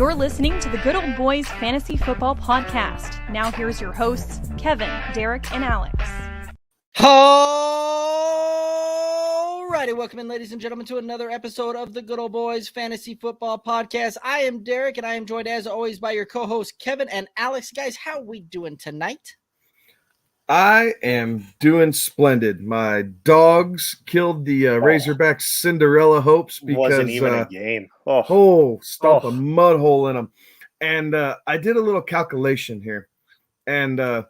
You're listening to the Good Old Boys Fantasy Football Podcast. Now here's your hosts, Kevin, Derek, and Alex. Alrighty, welcome in, ladies and gentlemen, to another episode of the Good Old Boys Fantasy Football Podcast. I am Derek, and I am joined, as always, by your co-hosts, Kevin and Alex. Guys, how are we doing tonight? I am doing splendid. My dogs killed the Razorback Cinderella hopes because wasn't even a game. Stuck a mud hole in them. And I did a little calculation here, and I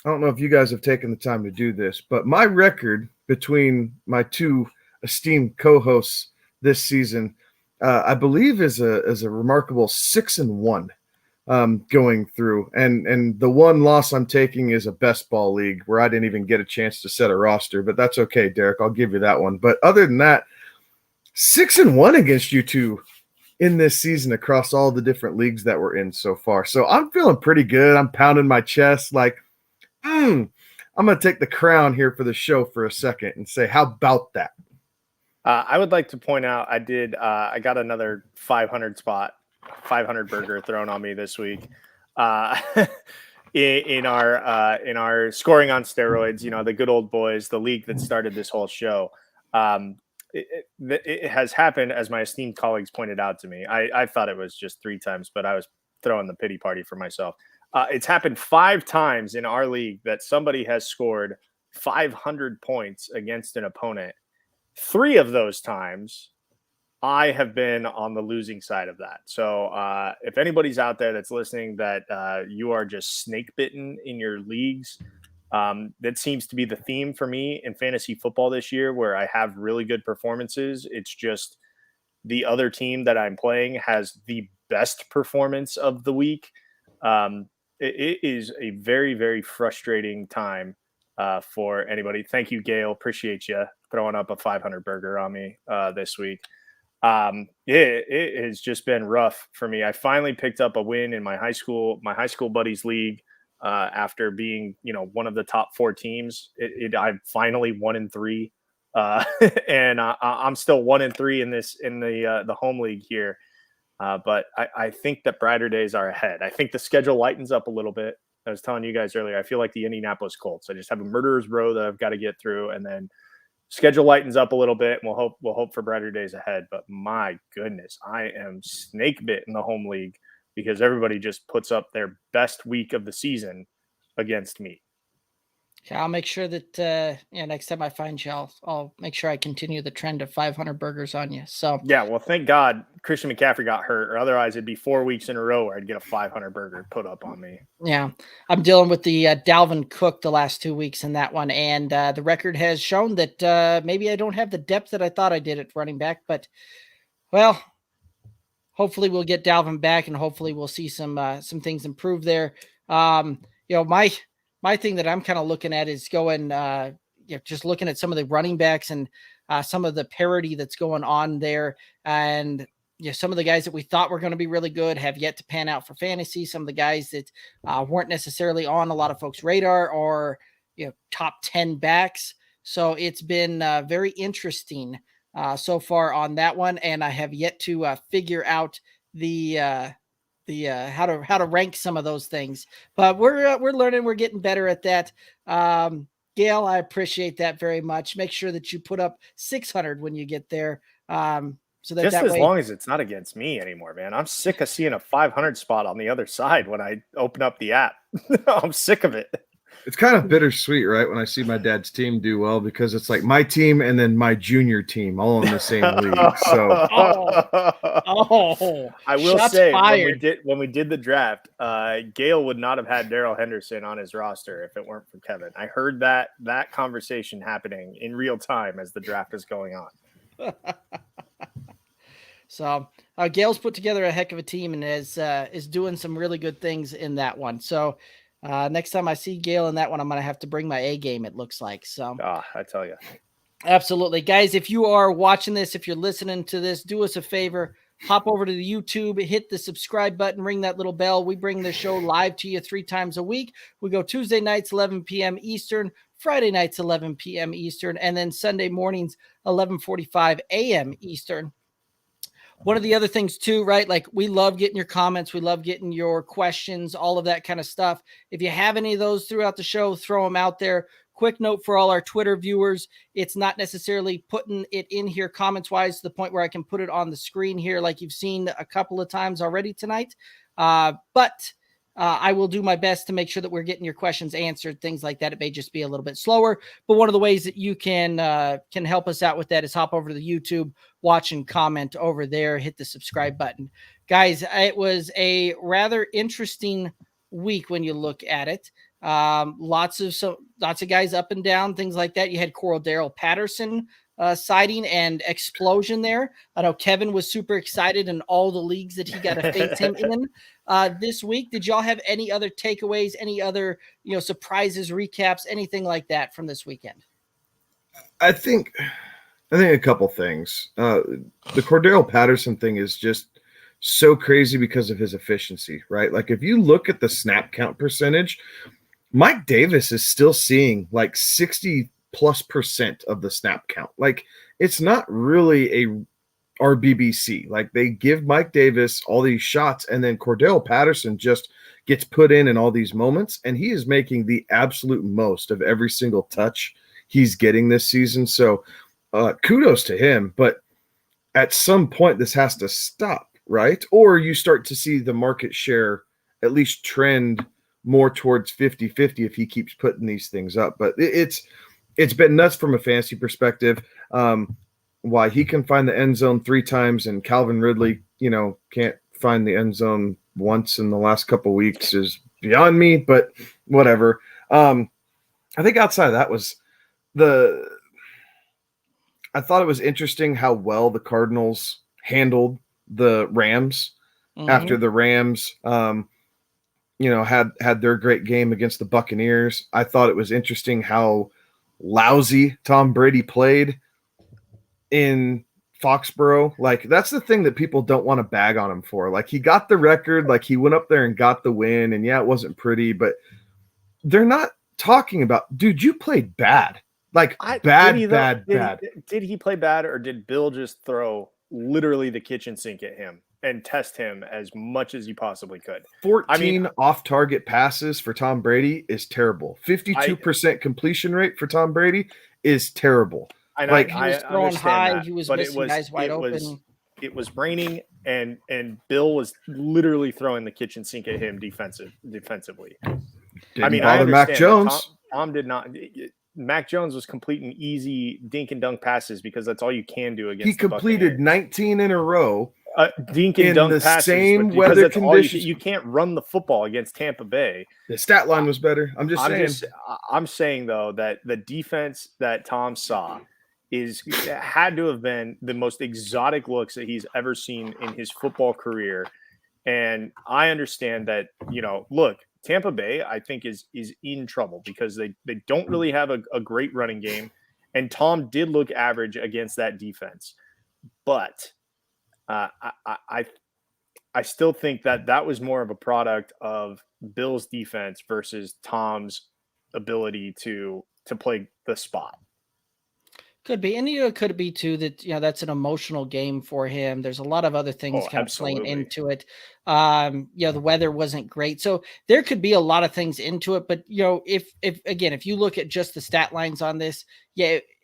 don't know if you guys have taken the time to do this, but my record between my two esteemed co-hosts this season, I believe, is a remarkable 6-1. Going through, and the one loss I'm taking is a best ball league where I didn't even get a chance to set a roster, but that's okay, Derek. I'll give you that one. But other than that, 6-1 against you two in this season across all the different leagues that we're in so far. So I'm feeling pretty good. I'm pounding my chest like, I'm going to take the crown here for the show for a second and say, how about that? I would like to point out I got another 500 burger thrown on me this week in our scoring on steroids, the good old boys, the league that started this whole show. It has happened, as my esteemed colleagues pointed out to me. I thought it was just 3 times, but I was throwing the pity party for myself. It's happened 5 times in our league that somebody has scored 500 points against an opponent. 3 of those times I have been on the losing side of that. So if anybody's out there that's listening that you are just snake bitten in your leagues, that seems to be the theme for me in fantasy football this year, where I have really good performances. It's just the other team that I'm playing has the best performance of the week. It is a very, very frustrating time for anybody. Thank you, Gail. Appreciate you throwing up a 500 burger on me this week. It has just been rough for me. I finally picked up a win in my high school buddies league after being, one of the top 4 teams. I'm finally 1-3, and I'm still 1-3 in the home league here. But I think that brighter days are ahead. I think the schedule lightens up a little bit. I was telling you guys earlier, I feel like the Indianapolis Colts. I just have a murderer's row that I've got to get through, and then schedule lightens up a little bit, and we'll hope for brighter days ahead. But my goodness, I am snake bit in the home league because everybody just puts up their best week of the season against me. Yeah, I'll make sure that next time I find you, I'll make sure I continue the trend of 500 burgers on you. So yeah, well, thank God Christian McCaffrey got hurt, or otherwise it'd be 4 weeks in a row where I'd get a 500 burger put up on me. Yeah, I'm dealing with the Dalvin Cook the last 2 weeks in that one, and the record has shown that maybe I don't have the depth that I thought I did at running back, but well, hopefully we'll get Dalvin back, and hopefully we'll see some things improve there. My thing that I'm kind of looking at is going, just looking at some of the running backs and some of the parity that's going on there. And some of the guys that we thought were going to be really good have yet to pan out for fantasy. Some of the guys that weren't necessarily on a lot of folks' radar or, top 10 backs. So it's been very interesting so far on that one. And I have yet to figure out the how to rank some of those things, but we're learning, we're getting better at that. Gail, I appreciate that very much. Make sure that you put up 600 when you get there. So that just that as way, long as it's not against me anymore, man. I'm sick of seeing a 500 spot on the other side when I open up the app. I'm sick of it. It's kind of bittersweet, right? When I see my dad's team do well, because it's like my team and then my junior team all in the same league. So, I will shots say fired. when we did the draft, Gail would not have had Darrell Henderson on his roster if it weren't for Kevin. I heard that conversation happening in real time as the draft is going on. So Gail's put together a heck of a team and is doing some really good things in that one. So. Next time I see Gail in that one, I'm going to have to bring my A game, it looks like. So I tell you. Absolutely. Guys, if you are watching this, if you're listening to this, do us a favor, hop over to the YouTube, hit the subscribe button, ring that little bell. We bring the show live to you 3 times a week. We go Tuesday nights, 11 p.m. Eastern, Friday nights, 11 p.m. Eastern, and then Sunday mornings, 11:45 a.m. Eastern. one of the other things too, right? Like we love getting your comments. We love getting your questions, all of that kind of stuff. If you have any of those throughout the show, throw them out there. Quick note for all our Twitter viewers. It's not necessarily putting it in here comments wise to the point where I can put it on the screen here, like you've seen a couple of times already tonight. But I will do my best to make sure that we're getting your questions answered, things like that. It may just be a little bit slower, but one of the ways that you can help us out with that is hop over to the YouTube, watch and comment over there, hit the subscribe button. Guys, it was a rather interesting week when you look at it. Lots of guys up and down, things like that. You had Cordell Patterson sighting and explosion there. I know Kevin was super excited in all the leagues that he got to face him in this week. Did y'all have any other takeaways, any other, surprises, recaps, anything like that from this weekend? I think a couple things. The Cordell Patterson thing is just so crazy because of his efficiency, right? Like if you look at the snap count percentage, Mike Davis is still seeing like 60+% of the snap count. Like it's not really a RBBC. Like they give Mike Davis all these shots and then Cordell Patterson just gets put in all these moments, and he is making the absolute most of every single touch he's getting this season. So kudos to him, but at some point this has to stop, right? Or you start to see the market share at least trend more towards 50-50 if he keeps putting these things up. But it's been nuts from a fantasy perspective. Why he can find the end zone 3 times and Calvin Ridley, can't find the end zone once in the last couple of weeks is beyond me, but whatever. I think outside of that was I thought it was interesting how well the Cardinals handled the Rams after the Rams, had their great game against the Buccaneers. I thought it was interesting how lousy Tom Brady played in Foxborough. Like that's the thing that people don't want to bag on him for. Like he got the record, like he went up there and got the win, and yeah, it wasn't pretty, but they're not talking about, dude, you played bad. Like bad. Did he play bad, or did Bill just throw literally the kitchen sink at him and test him as much as you possibly could? 14 off-target passes for Tom Brady is terrible. 52% completion rate for Tom Brady is terrible. He was throwing high. He was missing guys wide open. It was raining, and Bill was literally throwing the kitchen sink at him defensively. Didn't bother Mac Jones. Tom did not. Mac Jones was completing easy dink and dunk passes because that's all you can do against. He completed 19 in a row. Dink and dunk passes, same weather conditions. You can't run the football against Tampa Bay. The stat line was better. I'm saying though that the defense that Tom saw had to have been the most exotic looks that he's ever seen in his football career. And I understand that, look, Tampa Bay, I think, is in trouble because they don't really have a great running game. And Tom did look average against that defense. But I still think that was more of a product of Bill's defense versus Tom's ability to play the spot. Could be. And could be too that, that's an emotional game for him. There's a lot of other things kind of playing into it. The weather wasn't great. So there could be a lot of things into it. But, if you look at just the stat lines on this,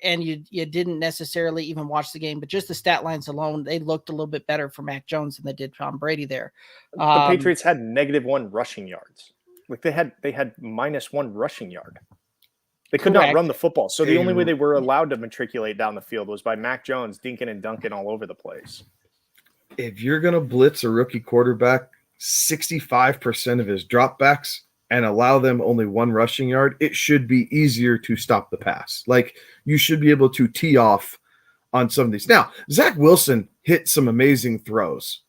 and you didn't necessarily even watch the game, but just the stat lines alone, they looked a little bit better for Mac Jones than they did Tom Brady there. The Patriots had -1 rushing yards. Like they had -1 rushing yard. They could not run the football. So the only way they were allowed to matriculate down the field was by Mac Jones dinking and dunking all over the place. If you're going to blitz a rookie quarterback 65% of his dropbacks and allow them only 1 rushing yard, it should be easier to stop the pass. Like you should be able to tee off on some of these. Now, Zach Wilson hit some amazing throws.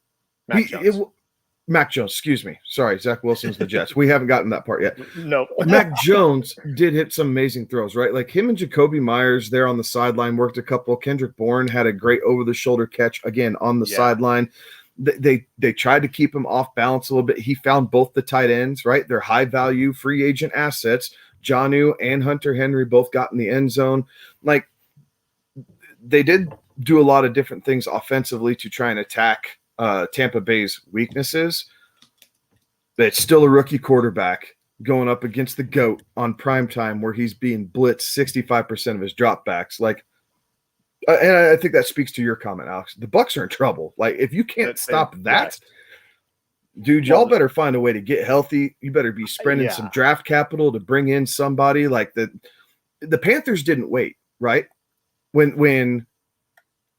Mac Jones, excuse me. Sorry, Zach Wilson's the Jets. We haven't gotten that part yet. No. Mac Jones did hit some amazing throws, right? Like him and Jacoby Myers there on the sideline worked a couple. Kendrick Bourne had a great over-the-shoulder catch, again, on the sideline. They tried to keep him off balance a little bit. He found both the tight ends, right? They're high-value free agent assets. Jonnu and Hunter Henry both got in the end zone. Like, they did do a lot of different things offensively to try and attack Tampa Bay's weaknesses. But it's still a rookie quarterback going up against the GOAT on primetime where he's being blitzed 65% of his dropbacks. Like, and I think that speaks to your comment, Alex. The Bucs are in trouble. Like, if you can't stop that, dude, y'all better find a way to get healthy. You better be spending some draft capital to bring in somebody. Like the Panthers didn't wait, right? When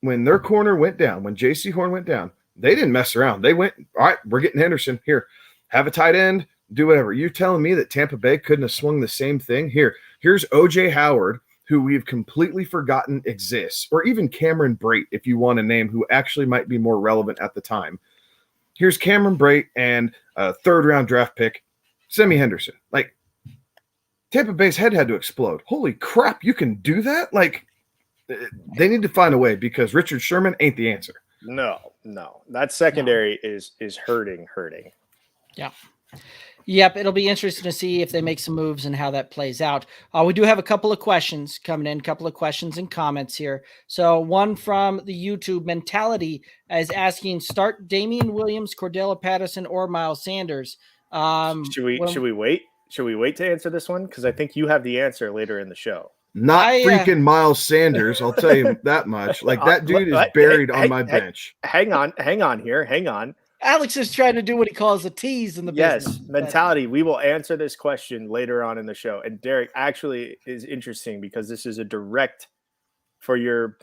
their corner went down, when J.C. Horn went down, they didn't mess around. They went, all right, we're getting Henderson here. Have a tight end, do whatever. You telling me that Tampa Bay couldn't have swung the same thing? Here's O.J. Howard, who we've completely forgotten exists, or even Cameron Brate, if you want to name who actually might be more relevant at the time. Here's Cameron Brate and a third-round draft pick, Sami Henderson. Like, Tampa Bay's head had to explode. Holy crap, you can do that? Like, they need to find a way because Richard Sherman ain't the answer. No. That secondary is hurting. Yeah. Yep, it'll be interesting to see if they make some moves and how that plays out. We do have a couple of questions coming in, and comments here. So one from the YouTube Mentality is asking, start Damien Williams, Cordell Patterson, or Miles Sanders. Should we wait? Should we wait to answer this one? Because I think you have the answer later in the show. Not freaking Miles Sanders, I'll tell you that much. Like, that dude is buried on my bench. Hang on. Alex is trying to do what he calls a tease in the business. Yes, mentality. We will answer this question later on in the show. And Derek actually is interesting because this is a direct for your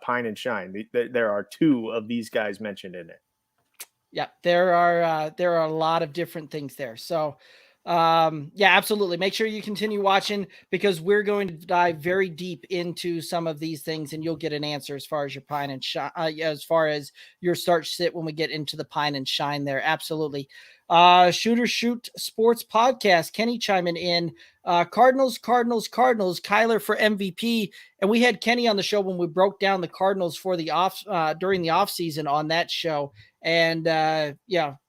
Pine and Shine. There are two of these guys mentioned in it. Yeah, there are a lot of different things there. So, absolutely. Make sure you continue watching because we're going to dive very deep into some of these things and you'll get an answer as far as your Pine and Shine, as far as your start sit when we get into the Pine and Shine there. Absolutely. Shooter Shoot Sports Podcast, Kenny chiming in, Cardinals, Kyler for MVP. And we had Kenny on the show when we broke down the Cardinals for the during the off season on that show. And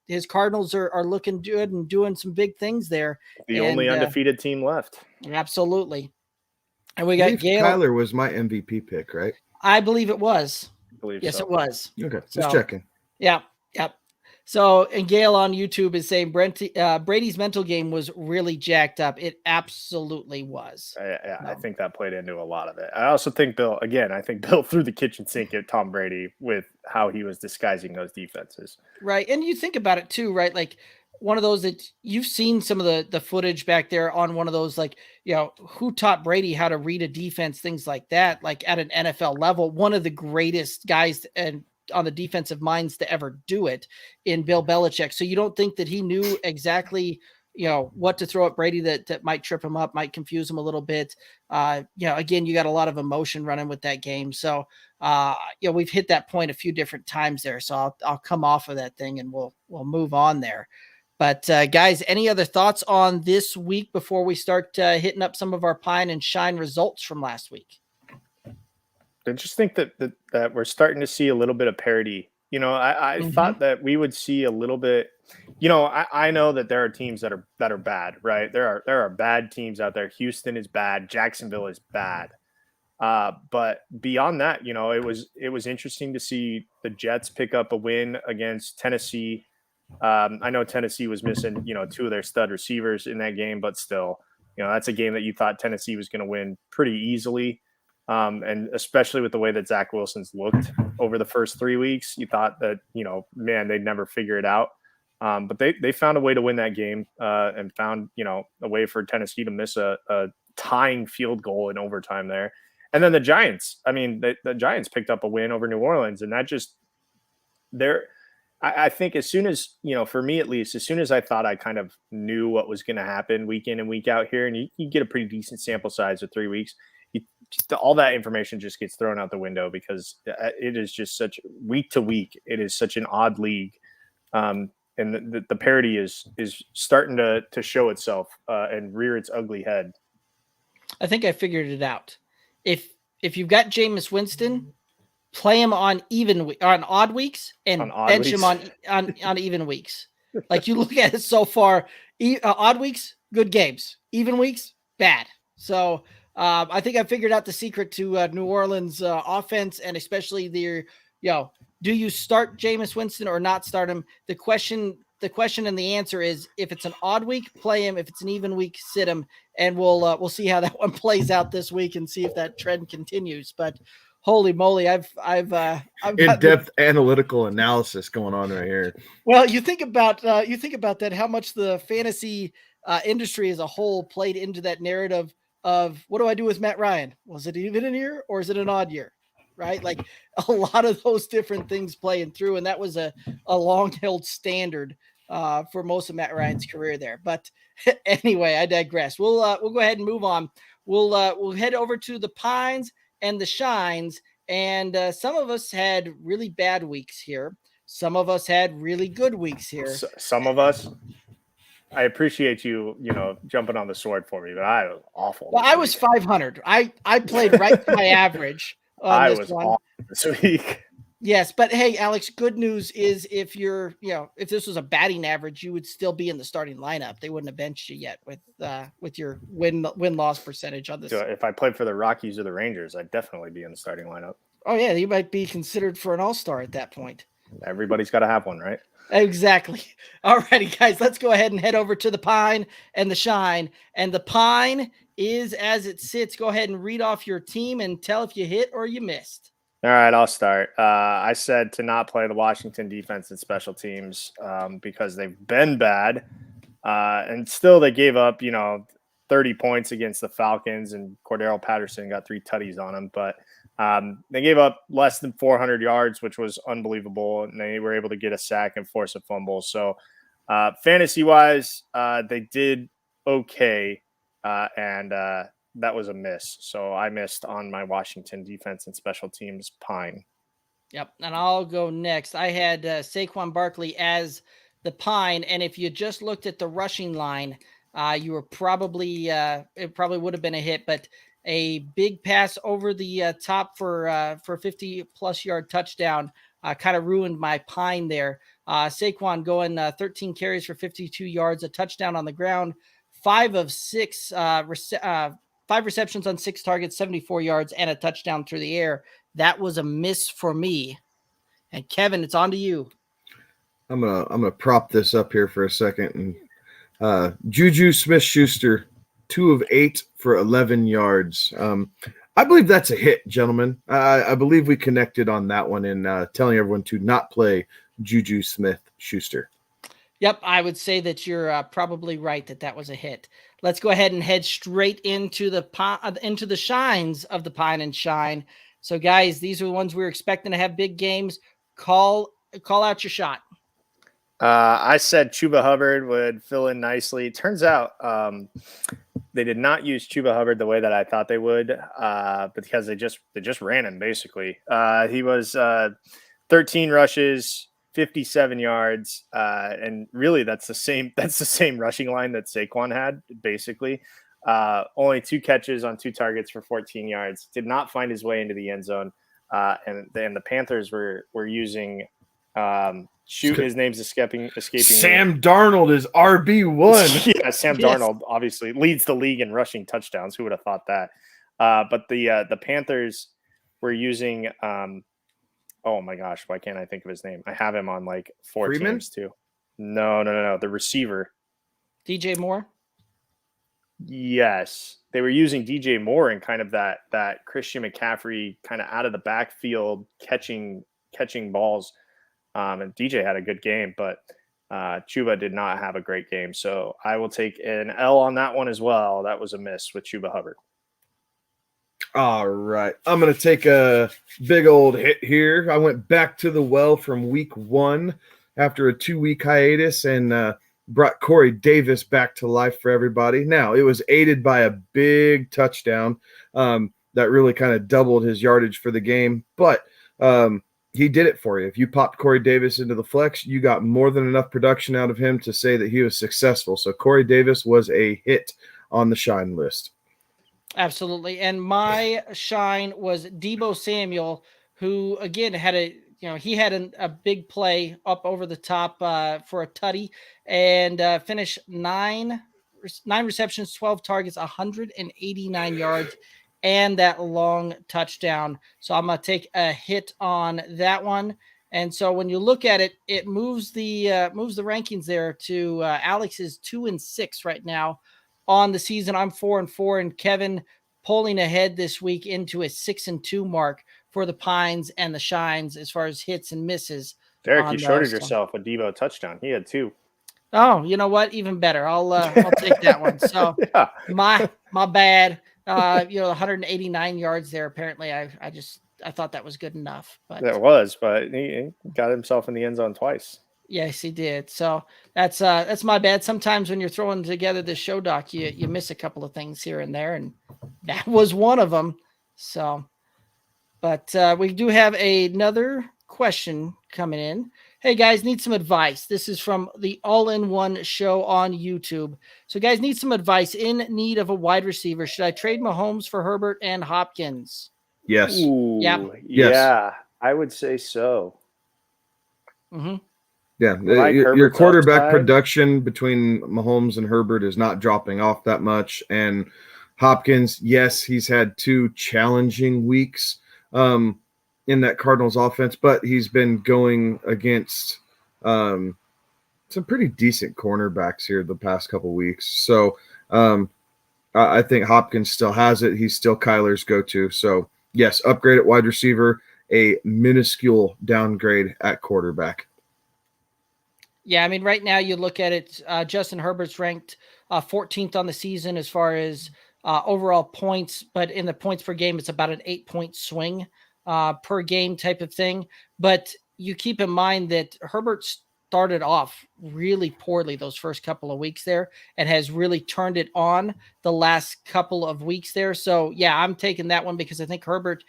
his Cardinals are looking good and doing some big things there. The only undefeated team left. Absolutely. And we got Gale. Kyler was my MVP pick, right? I believe it was. Yes, it was. Okay, just checking. Yeah. So, and Gail on YouTube is saying Brady's mental game was really jacked up. It absolutely was. I think that played into a lot of it. I also think Bill threw the kitchen sink at Tom Brady with how he was disguising those defenses. Right. And you think about it too, right? Like one of those that you've seen some of the footage back there on one of those, like, who taught Brady how to read a defense, things like that, like at an NFL level, one of the greatest guys and on the defensive minds to ever do it in Bill Belichick. So you don't think that he knew exactly, what to throw at Brady that might trip him up, might confuse him a little bit. Again, you got a lot of emotion running with that game. So, we've hit that point a few different times there. So I'll come off of that thing and we'll move on there. But guys, any other thoughts on this week before we start hitting up some of our Pine and Shine results from last week? I just think that we're starting to see a little bit of parity. I thought that we would see a little bit. I know that there are teams that are bad, right? There are bad teams out there. Houston is bad. Jacksonville is bad. But beyond that, it was interesting to see the Jets pick up a win against Tennessee. I know Tennessee was missing, two of their stud receivers in that game, but still, that's a game that you thought Tennessee was going to win pretty easily. And especially with the way that Zach Wilson's looked over the first 3 weeks, you thought that, they'd never figure it out. But they found a way to win that game and found, a way for Tennessee to miss a tying field goal in overtime there. And then the Giants, the Giants picked up a win over New Orleans, and that just I think as soon as, for me at least, as soon as I thought I kind of knew what was going to happen week in and week out here, and you get a pretty decent sample size of 3 weeks, all that information just gets thrown out the window because it is just such week to week. It is such an odd league. And the parity is starting to show itself and rear its ugly head. I think I figured it out. If you've got Jameis Winston, play him on odd weeks and bench him on even weeks. Like you look at it so far, odd weeks, good games. Even weeks, bad. So I think I figured out the secret to New Orleans offense, and especially do you start Jameis Winston or not start him? The question and the answer is, if it's an odd week, play him. If it's an even week, sit him. And we'll see how that one plays out this week and see if that trend continues. But holy moly, I've in-depth analytical analysis going on right here. Well, you think about that, how much the fantasy industry as a whole played into that narrative of, what do I do with Matt Ryan? Was it even a year or is it an odd year? Right? Like, a lot of those different things playing through. And that was a long held standard for most of Matt Ryan's career there. But anyway, I digress. We'll go ahead and move on. We'll head over to the Pines and the Shines. And some of us had really bad weeks here. Some of us had really good weeks here. Some of us. I appreciate you jumping on the sword for me, but I was awful. Well, I was 500. I played right to my average. I was awful this week. Yes, but hey, Alex, good news is if this was a batting average, you would still be in the starting lineup. They wouldn't have benched you yet with your win-loss percentage on this. So if I played for the Rockies or the Rangers, I'd definitely be in the starting lineup. Oh yeah, you might be considered for an all-star at that point. Everybody's got to have one, right? Exactly. All righty, guys, let's go ahead and head over to the Pine and the Shine. And the Pine is as it sits. Go ahead and read off your team and tell if you hit or you missed. All right, I'll start. I said to not play the Washington defense and special teams because they've been bad. And still they gave up, 30 points against the Falcons, and Cordell Patterson got 3 tutties on him. But they gave up less than 400 yards, which was unbelievable. And they were able to get a sack and force a fumble. So fantasy-wise, they did okay. And that was a miss. So I missed on my Washington defense and special teams Pine. Yep. And I'll go next. I had Saquon Barkley as the Pine. And if you just looked at the rushing line, you were probably, it probably would have been a hit, but a big pass over the top for 50-plus yard touchdown kind of ruined my Pine there. Saquon going 13 carries for 52 yards, a touchdown on the ground, 5 receptions on 6 targets, 74 yards, and a touchdown through the air. That was a miss for me. And Kevin, it's on to you. I'm gonna prop this up here for a second. And Juju Smith-Schuster, 2 of 8 for 11 yards. I believe that's a hit, gentlemen. I believe we connected on that one in telling everyone to not play Juju Smith-Schuster. Yep, I would say that you're probably right that was a hit. Let's go ahead and head straight into the shines of the Pine and Shine. So, guys, these are the ones we're expecting to have big games. Call out your shot. I said Chuba Hubbard would fill in nicely. Turns out they did not use Chuba Hubbard the way that I thought they would, but because they just ran him basically. He was 13 rushes, 57 yards, and really that's the same rushing line that Saquon had basically. Only 2 catches on 2 targets for 14 yards. Did not find his way into the end zone, and then the Panthers were using. His name's escaping. Sam Darnold is RB1. Yeah, Sam Darnold obviously leads the league in rushing touchdowns. Who would have thought that? But the Panthers were using. Oh my gosh, why can't I think of his name? I have him on like 4 Freeman? teams too. No. The receiver, DJ Moore. Yes, they were using DJ Moore in kind of that Christian McCaffrey kind of out of the backfield catching balls. And DJ had a good game, but Chuba did not have a great game. So I will take an L on that one as well. That was a miss with Chuba Hubbard. All right. I'm going to take a big old hit here. I went back to the well from week 1 after a 2-week hiatus and brought Corey Davis back to life for everybody. Now, it was aided by a big touchdown that really kind of doubled his yardage for the game. But he did it for you. If you popped Corey Davis into the flex, you got more than enough production out of him to say that he was successful. So Corey Davis was a hit on the shine list. Absolutely. And my shine was Deebo Samuel, who again had a big play up over the top for a tutty and finished 9 9 receptions, 12 targets, 189 yards, and that long touchdown. So I'm going to take a hit on that one. And so when you look at it, it moves the rankings there to Alex is 2-6 right now on the season. I'm 4-4, and Kevin pulling ahead this week into a 6-2 mark for the Pines and the Shines as far as hits and misses. Derek, you shorted yourself a Devo touchdown. He had 2. Oh, you know what? Even better. I'll take that one. So yeah. my bad. 189 yards there. Apparently, I thought that was good enough. But that was, but he got himself in the end zone twice. Yes, he did. So that's my bad. Sometimes when you're throwing together this show doc, you miss a couple of things here and there, and that was one of them. So, but we do have another question coming in. Hey guys, need some advice. This is from the All-in-One Show on YouTube. So guys, need some advice. In need of a wide receiver. Should I trade Mahomes for Herbert and Hopkins? Yes. Ooh, Yep. Yes. Yeah, I would say so. Mm-hmm. Yeah, Like your quarterback upside. production between Mahomes and Herbert is not dropping off that much. And Hopkins, yes, he's had 2 challenging weeks in that Cardinals offense, but he's been going against some pretty decent cornerbacks here the past couple weeks. So I think Hopkins still has it. He's still Kyler's go-to. So, yes, upgrade at wide receiver, a minuscule downgrade at quarterback. Yeah, I mean, right now you look at it, Justin Herbert's ranked 14th on the season as far as overall points, but in the points per game, it's about an 8-point swing per game type of thing. But you keep in mind that Herbert started off really poorly those first couple of weeks there and has really turned it on the last couple of weeks there. So, yeah, I'm taking that one because I think Herbert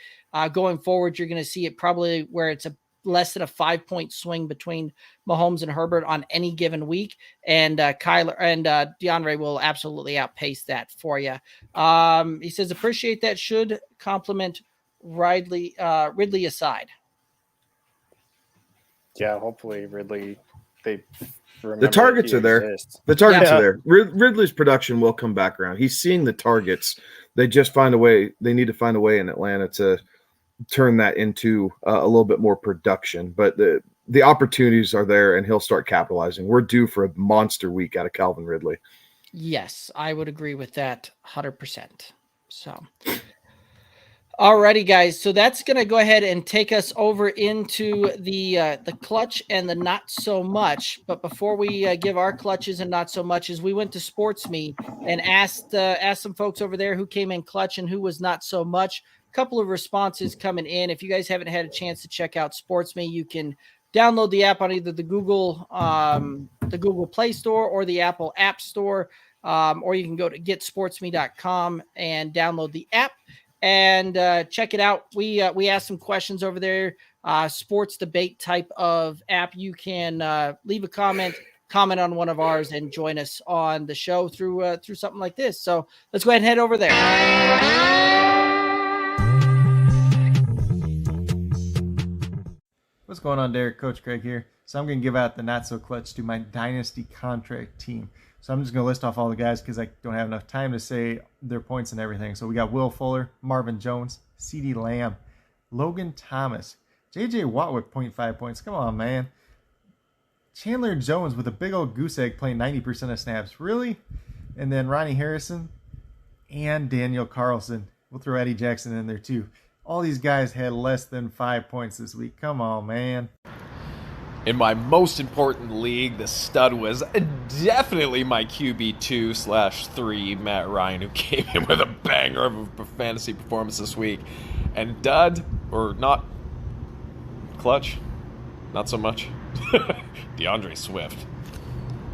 going forward, you're going to see it probably where it's a less than a 5-point swing between Mahomes and Herbert on any given week. And Kyler and Deandre will absolutely outpace that for you. He says, appreciate that. Should compliment Ridley aside. Yeah, hopefully Ridley, the targets are there. Exists. The targets are there. Ridley's production will come back around. He's seeing the targets. They just find a way. They need to find a way in Atlanta to turn that into a little bit more production. But the opportunities are there, and he'll start capitalizing. We're due for a monster week out of Calvin Ridley. Yes, I would agree with that 100%. So, alrighty, guys. So that's going to go ahead and take us over into the clutch and the not so much. But before we give our clutches and not so muches, we went to Sports Me and asked some folks over there who came in clutch and who was not so much. Couple of responses coming in. If you guys haven't had a chance to check out Sports Me, you can download the app on either the Google Play Store or the Apple App Store, or you can go to getsportsme.com and download the app and check it out. We asked some questions over there, sports debate type of app. You can leave a comment on one of ours and join us on the show through something like this. So let's go ahead and head over there. What's going on, Derek? Coach Craig here. So I'm going to give out the not so clutch to my dynasty contract team. So I'm just going to list off all the guys because I don't have enough time to say their points and everything. So we got Will Fuller, Marvin Jones, CeeDee Lamb, Logan Thomas, J.J. Watt with 0.5 points. Come on, man. Chandler Jones with a big old goose egg playing 90% of snaps. Really? And then Ronnie Harrison and Daniel Carlson. We'll throw Eddie Jackson in there too. All these guys had less than 5 points this week. Come on, man. In my most important league, the stud was definitely my QB2/3, Matt Ryan, who came in with a banger of a fantasy performance this week. And dud, or not, clutch, not so much, Deandre Swift.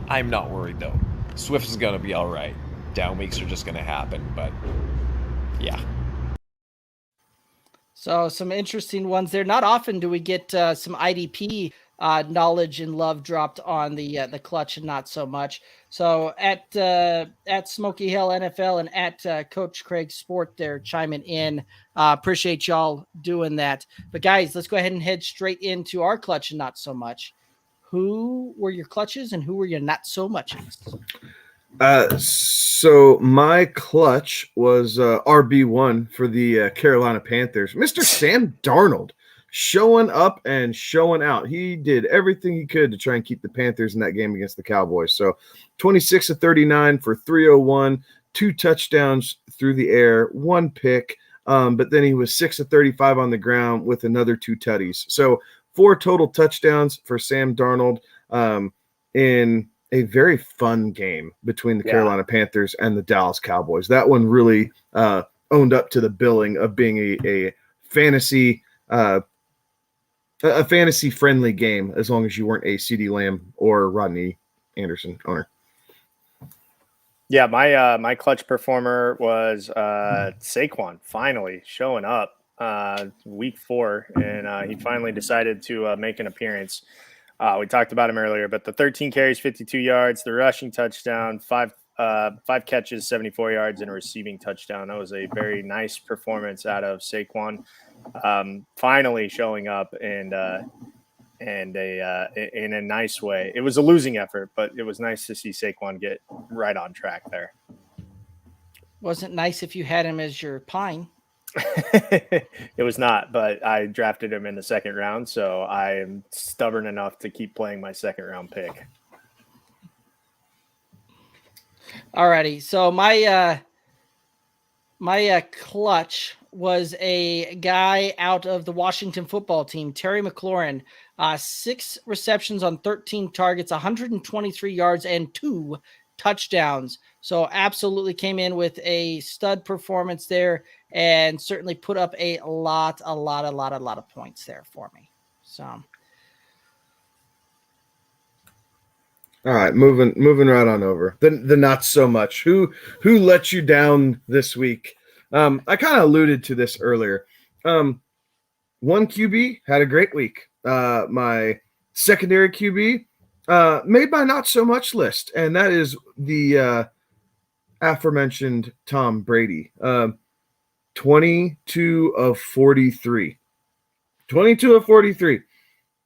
I'm not worried, though. Swift is going to be all right. Down weeks are just going to happen, but yeah. So some interesting ones there. Not often do we get some IDP knowledge and love dropped on the clutch and not so much. So at Smoky Hill NFL and at Coach Craig Sport there chiming in. Appreciate y'all doing that. But guys, let's go ahead and head straight into our clutch and not so much. Who were your clutches and who were your not so muches? So my clutch was RB1 for the Carolina Panthers. Mr. Sam Darnold showing up and showing out. He did everything he could to try and keep the Panthers in that game against the Cowboys. So 26 of 39 for 301, 2 touchdowns through the air, 1 pick. But then he was 6 of 35 on the ground with another 2 tutties. So 4 total touchdowns for Sam Darnold in a very fun game between the Carolina Panthers and the Dallas Cowboys. That one really owned up to the billing of being a fantasy friendly game, as long as you weren't a CeeDee Lamb or Rodney Anderson owner. Yeah, my clutch performer was Saquon, finally showing up week 4, and he finally decided to make an appearance. We talked about him earlier, but the 13 carries, 52 yards, the rushing touchdown, 5 catches, 74 yards, and a receiving touchdown. That was a very nice performance out of Saquon. Finally showing up in a nice way. It was a losing effort, but it was nice to see Saquon get right on track there. Wasn't nice if you had him as your pine. It was not, but I drafted him in the 2nd round, so I am stubborn enough to keep playing my 2nd round pick. Alrighty, so my clutch was a guy out of the Washington football team, Terry McLaurin, 6 receptions on 13 targets, 123 yards, and 2 touchdowns. So absolutely came in with a stud performance there, and certainly put up a lot of points there for me. So, all right, moving right on over. The not so much. Who let you down this week? I kind of alluded to this earlier. One QB had a great week. My secondary QB made my not so much list, and that is the aforementioned Tom Brady. 22 of 43. 22 of 43.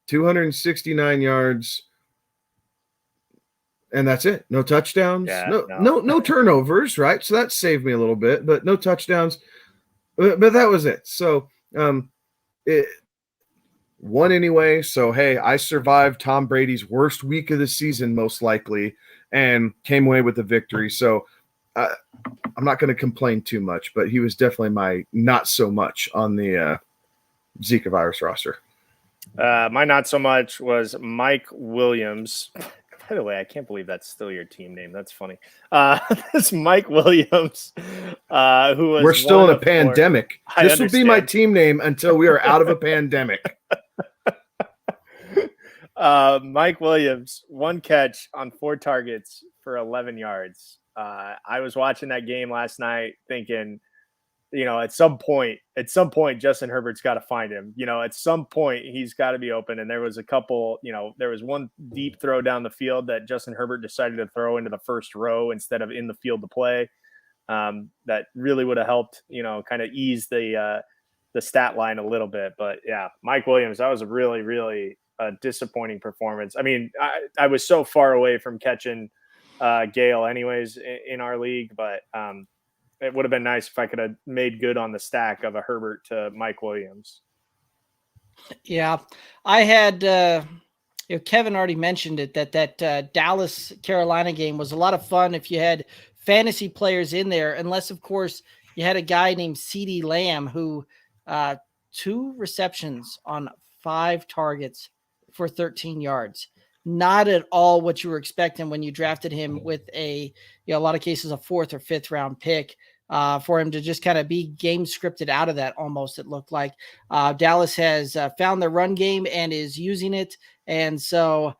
269 yards. And that's it. No touchdowns. Yeah, no turnovers, right? So that saved me a little bit, but no touchdowns. But that was it. So it won anyway. So hey, I survived Tom Brady's worst week of the season, most likely, and came away with a victory. So I'm not going to complain too much, but he was definitely my not so much on the Zika virus roster. My not so much was Mike Williams. By the way, I can't believe that's still your team name. That's funny. It's Mike Williams, who was. We're still in a pandemic. This will be my team name until we are out of a pandemic. Mike Williams, 1 catch on 4 targets for 11 yards. I was watching that game last night thinking, at some point, Justin Herbert's got to find him. At some point, he's got to be open. And there was a couple, there was one deep throw down the field that Justin Herbert decided to throw into the first row instead of in the field to play. That really would have helped, kind of ease the stat line a little bit. But yeah, Mike Williams, that was a really, really disappointing performance. I mean, I was so far away from catching Gale anyways in our league, but it would have been nice if I could have made good on the stack of a Herbert to Mike Williams. Yeah, I had, Kevin already mentioned it, that Dallas Carolina game was a lot of fun if you had fantasy players in there, unless of course you had a guy named CeeDee Lamb who 2 receptions on 5 targets for 13 yards. Not at all what you were expecting when you drafted him with a lot of cases a 4th or 5th round pick, for him to just kind of be game scripted out of that. Almost, it looked like Dallas has found the run game and is using it. And so,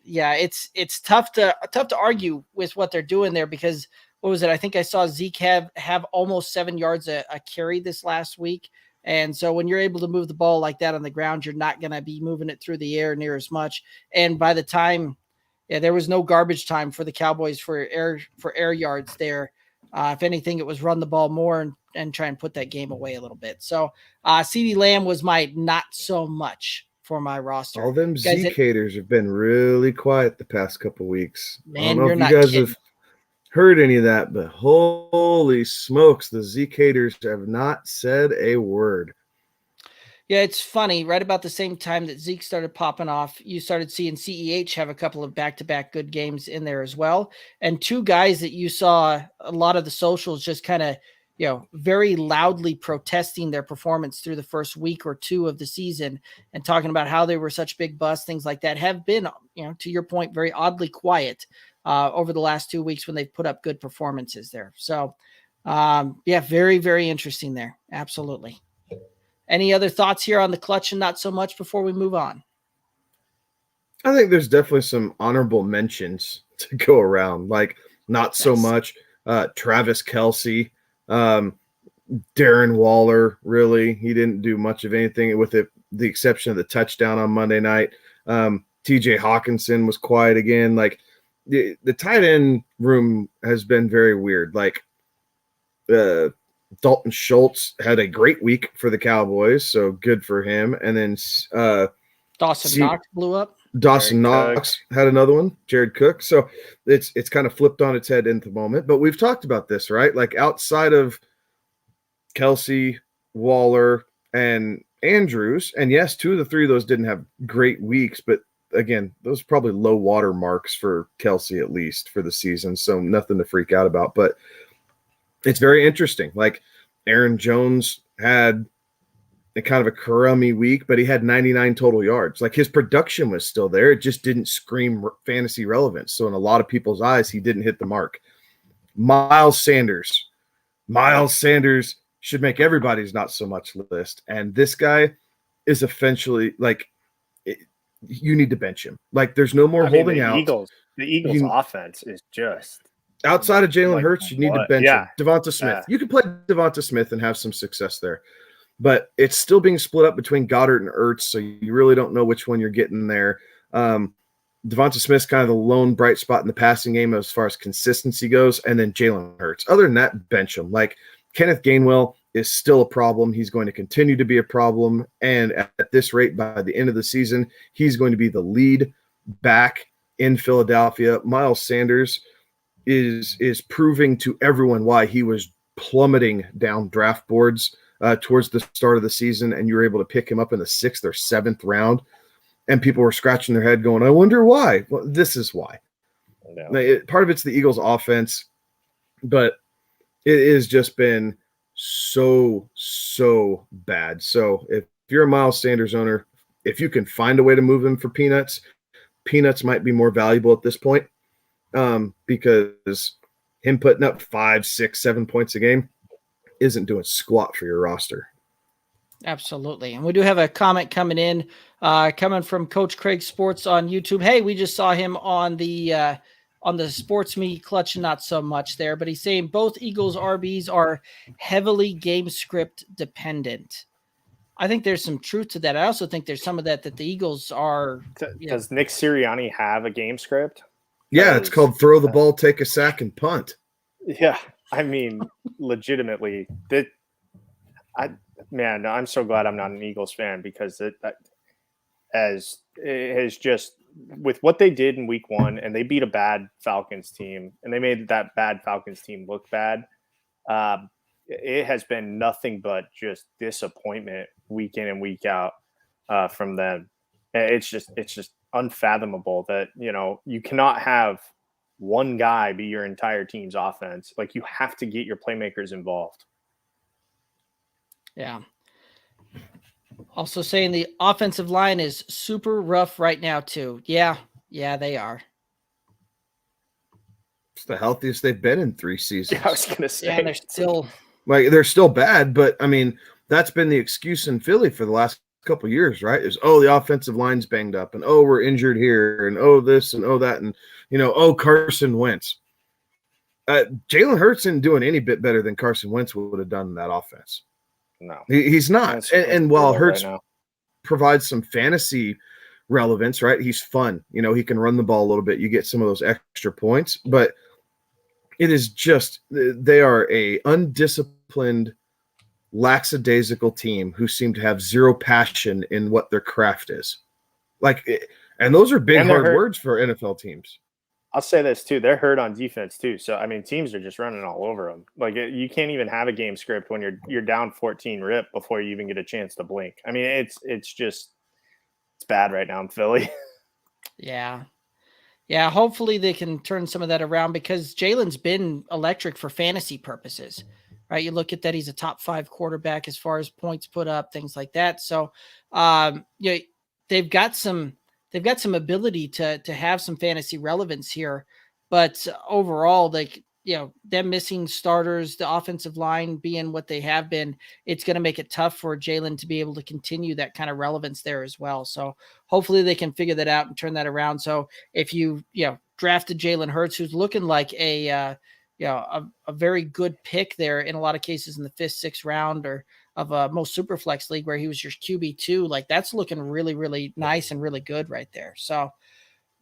yeah, it's tough to argue with what they're doing there, because what was it? I think I saw Zeke have almost 7 yards a carry this last week. And so when you're able to move the ball like that on the ground, you're not going to be moving it through the air near as much. And by the time, there was no garbage time for the Cowboys for air yards there. If anything, it was run the ball more and try and put that game away a little bit. So CeeDee Lamb was my not so much for my roster. All them Zeke haters have been really quiet the past couple weeks. Man, you're not kidding. heard any of that, but holy smokes, the Zeke haters have not said a word. Yeah, it's funny. Right about the same time that Zeke started popping off, you started seeing CEH have a couple of back-to-back good games in there as well. And two guys that you saw a lot of the socials just kind of, very loudly protesting their performance through the first week or two of the season and talking about how they were such big busts, things like that, have been, to your point, very oddly quiet over the last 2 weeks when they've put up good performances there. So, very, very interesting there. Absolutely. Any other thoughts here on the clutch and not so much before we move on? I think there's definitely some honorable mentions to go around, like not so much Travis Kelce, Darren Waller. Really, he didn't do much of anything with it, the exception of the touchdown on Monday night. TJ Hawkinson was quiet again. Like the tight end room has been very weird. Like Dalton Schultz had a great week for the Cowboys, so good for him. And then Dawson Knox blew up. Dawson Knox had another one, Jared Cook. So it's kind of flipped on its head in the moment. But we've talked about this, right? Like outside of Kelce, Waller, and Andrews, and yes, 2 of the 3 of those didn't have great weeks, but again, those are probably low water marks for Kelce at least for the season, so nothing to freak out about. But it's very interesting. Like Aaron Jones had a kind of a crummy week, but he had 99 total yards. Like his production was still there. It just didn't scream fantasy relevance. So in a lot of people's eyes, he didn't hit the mark. Miles Sanders should make everybody's not so much list. And this guy is essentially like, you need to bench him. Like there's no more holding out. The Eagles offense is just outside of Jalen Hurts, you need to bench him. Devonta Smith. You can play Devonta Smith and have some success there. But it's still being split up between Goddard and Ertz, so you really don't know which one you're getting there. Devonta Smith's kind of the lone bright spot in the passing game as far as consistency goes, and then Jalen Hurts. Other than that, bench him. Like Kenneth Gainwell is still a problem. He's going to continue to be a problem, and at this rate, by the end of the season, he's going to be the lead back in Philadelphia. Miles Sanders is proving to everyone why he was plummeting down draft boards towards the start of the season, and you were able to pick him up in the 6th or 7th round, and people were scratching their head going, I wonder why. Well, this is why. Part of it's the Eagles offense, but it has just been so bad. So if you're a Miles Sanders owner, if you can find a way to move him for peanuts might be more valuable at this point, because him putting up 5, 6, 7 points a game isn't doing squat for your roster. Absolutely. And we do have a comment coming in, coming from Coach Craig Sports on YouTube. Hey, we just saw him on the Sports Me Clutch, not so much there, but he's saying both Eagles RBs are heavily game script dependent. I think there's some truth to that. I also think there's some of that the Eagles are. Does Nick Sirianni have a game script? Yeah, it's called throw the ball, take a sack, and punt. Yeah, I mean, legitimately, I'm so glad I'm not an Eagles fan, because it has just, with what they did in week 1, and they beat a bad Falcons team, and they made that bad Falcons team look bad. It has been nothing but just disappointment week in and week out from them. It's just unfathomable that, you cannot have one guy be your entire team's offense. Like, you have to get your playmakers involved. Yeah. Also saying the offensive line is super rough right now too. Yeah, they are. It's the healthiest they've been in 3 seasons. Yeah, I was going to say. Yeah, they're still bad, but I mean, that's been the excuse in Philly for the last couple of years, right? Is, the offensive line's banged up, and we're injured here, and this and that, and Carson Wentz. Jalen Hurts isn't doing any bit better than Carson Wentz would have done in that offense. No, he's not. And while Hurts provides some fantasy relevance, right? He's fun. He can run the ball a little bit. You get some of those extra points, but it is just, they are a undisciplined, lackadaisical team who seem to have zero passion in what their craft is. And those are big, hard words for NFL teams. I'll say this too. They're hurt on defense too. So, I mean, teams are just running all over them. Like you can't even have a game script when you're down 14 rip before you even get a chance to blink. I mean, it's bad right now in Philly. Yeah. Yeah. Hopefully they can turn some of that around because Jalen's been electric for fantasy purposes, right? You look at that. He's a top 5 quarterback as far as points put up, things like that. So, they've got some ability to have some fantasy relevance here, but overall, them missing starters, the offensive line being what they have been, it's going to make it tough for Jalen to be able to continue that kind of relevance there as well. So hopefully they can figure that out and turn that around. So if you drafted Jalen Hurts, who's looking like a very good pick there in a lot of cases in the 5th, 6th round or of a most super flex league where he was your QB2, like that's looking really, really nice and really good right there. So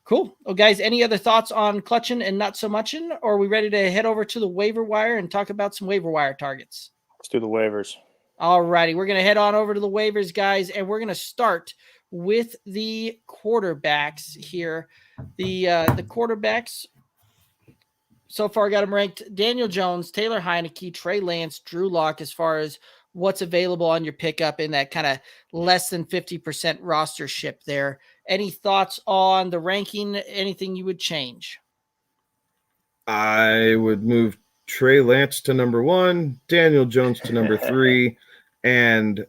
cool. Well, guys, any other thoughts on clutching and not so muching? Or are we ready to head over to the waiver wire and talk about some waiver wire targets? Let's do the waivers. All righty. We're going to head on over to the waivers, guys, and we're going to start with the quarterbacks here. The quarterbacks so far got them ranked Daniel Jones, Taylor Heineke, Trey Lance, Drew Lock as far as what's available on your pickup in that kind of less than 50% roster ship there. Any thoughts on the ranking? Anything you would change? I would move Trey Lance to number 1, Daniel Jones to number 3, and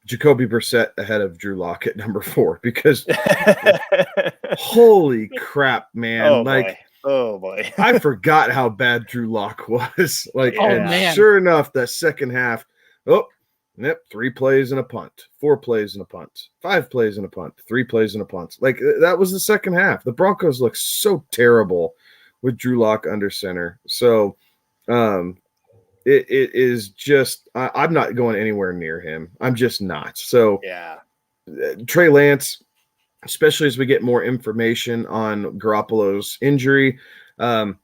Jacoby Brissett ahead of Drew Lock at number 4 because holy crap, man. Oh boy. I forgot how bad Drew Lock was. Man. Sure enough, that second half, 3 plays and a punt, 4 plays and a punt, 5 plays and a punt, 3 plays and a punt. Like that was the second half. The Broncos look so terrible with Drew Lock under center. So it is just I'm not going anywhere near him. I'm just not. So yeah, Trey Lance, especially as we get more information on Garoppolo's injury.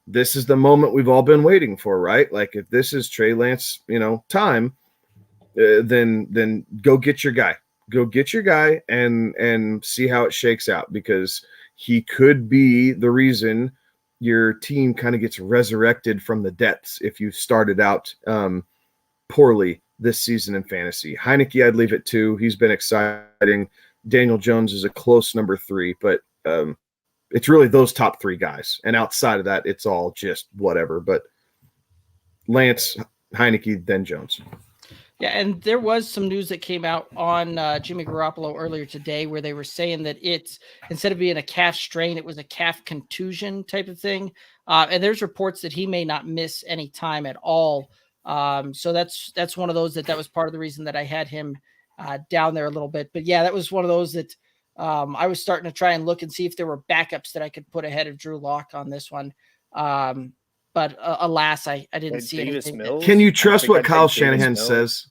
This is the moment we've all been waiting for, right? Like if this is Trey Lance, time, then go get your guy. Go get your guy and see how it shakes out because he could be the reason your team kind of gets resurrected from the depths if you started out poorly this season in fantasy. Heineke, I'd leave it 2. He's been exciting. Daniel Jones is a close number 3, but it's really those top 3 guys. And outside of that, it's all just whatever. But Lance, Heineke, then Jones. Yeah, and there was some news that came out on Jimmy Garoppolo earlier today where they were saying that it's, instead of being a calf strain, it was a calf contusion type of thing. And there's reports that he may not miss any time at all. So that's one of those that was part of the reason that I had him down there a little bit. But yeah, that was one of those that I was starting to try and look and see if there were backups that I could put ahead of Drew Lock on this one. But alas, I didn't see anything. Can you trust what Kyle Shanahan says?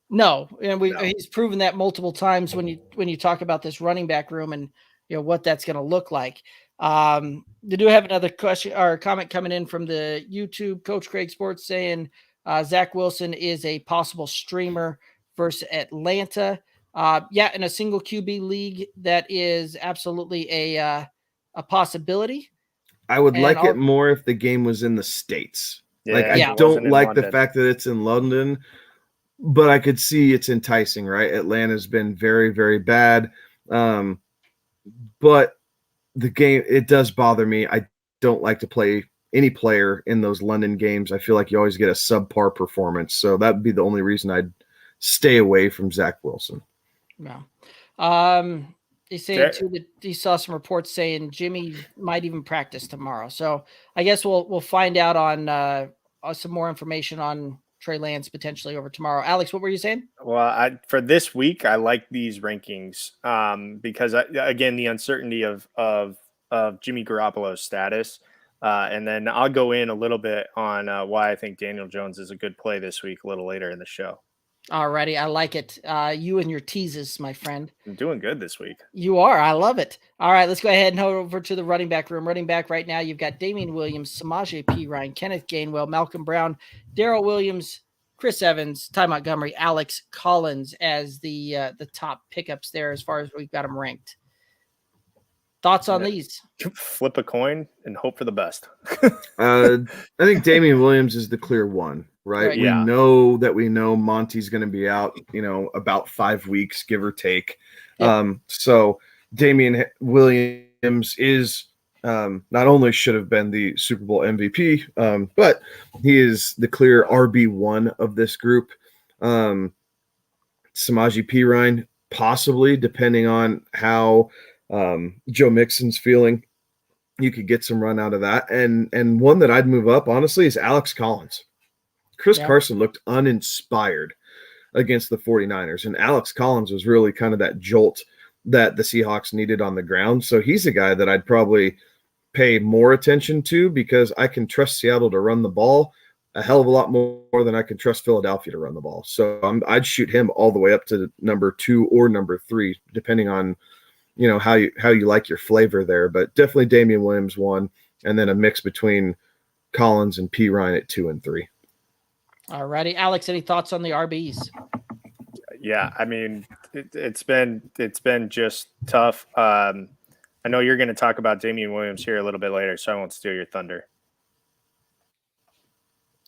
No, and he's proven that multiple times when you talk about this running back room and what that's going to look like. They do have another question or comment coming in from the YouTube. Coach Craig Sports saying Zach Wilson is a possible streamer versus Atlanta. In a single QB league, that is absolutely a possibility. I would like it more if the game was in the States. I don't like the fact that it's in London, but I could see it's enticing, right? Atlanta's been very, very bad. But the game, it does bother me. I don't like to play any player in those London games. I feel like you always get a subpar performance. So that would be the only reason I'd stay away from Zach Wilson. Yeah. He's saying too that he saw some reports saying Jimmy might even practice tomorrow. So I guess we'll find out on some more information on Trey Lance potentially over tomorrow. Alex, what were you saying? Well, for this week, I like these rankings because again, the uncertainty of Jimmy Garoppolo's status. And then I'll go in a little bit on why I think Daniel Jones is a good play this week a little later in the show. Alrighty, I like it. You and your teases, my friend. I'm doing good this week. You are. I love it. All right, let's go ahead and head over to the running back room. Running back right now, you've got Damian Williams, Samaje Perine, Kenneth Gainwell, Malcolm Brown, Darrell Williams, Chris Evans, Ty Montgomery, Alex Collins as the top pickups there as far as we've got them ranked. Thoughts on these? Flip a coin and hope for the best. I think Damien Williams is the clear one, right? Right. We Yeah. know Monty's going to be out, about 5 weeks, give or take. Yep. So Damien Williams is not only should have been the Super Bowl MVP, but he is the clear RB1 of this group. Samaje Perine, possibly, depending on how Joe Mixon's feeling. You could get some run out of that. And one that I'd move up, honestly, is Alex Collins. Chris Carson looked uninspired against the 49ers, and Alex Collins was really kind of that jolt that the Seahawks needed on the ground. So he's a guy that I'd probably pay more attention to, because I can trust Seattle to run the ball a hell of a lot more than I can trust Philadelphia to run the ball. So I'd shoot him all the way up to number 2 or number 3, depending on how you like your flavor there. But definitely Damien Williams 1, and then a mix between Collins and Perine at 2 and 3. All righty, Alex, any thoughts on the RBs? Yeah, I mean, it's been just tough. I know you're going to talk about Damien Williams here a little bit later, so I won't steal your thunder.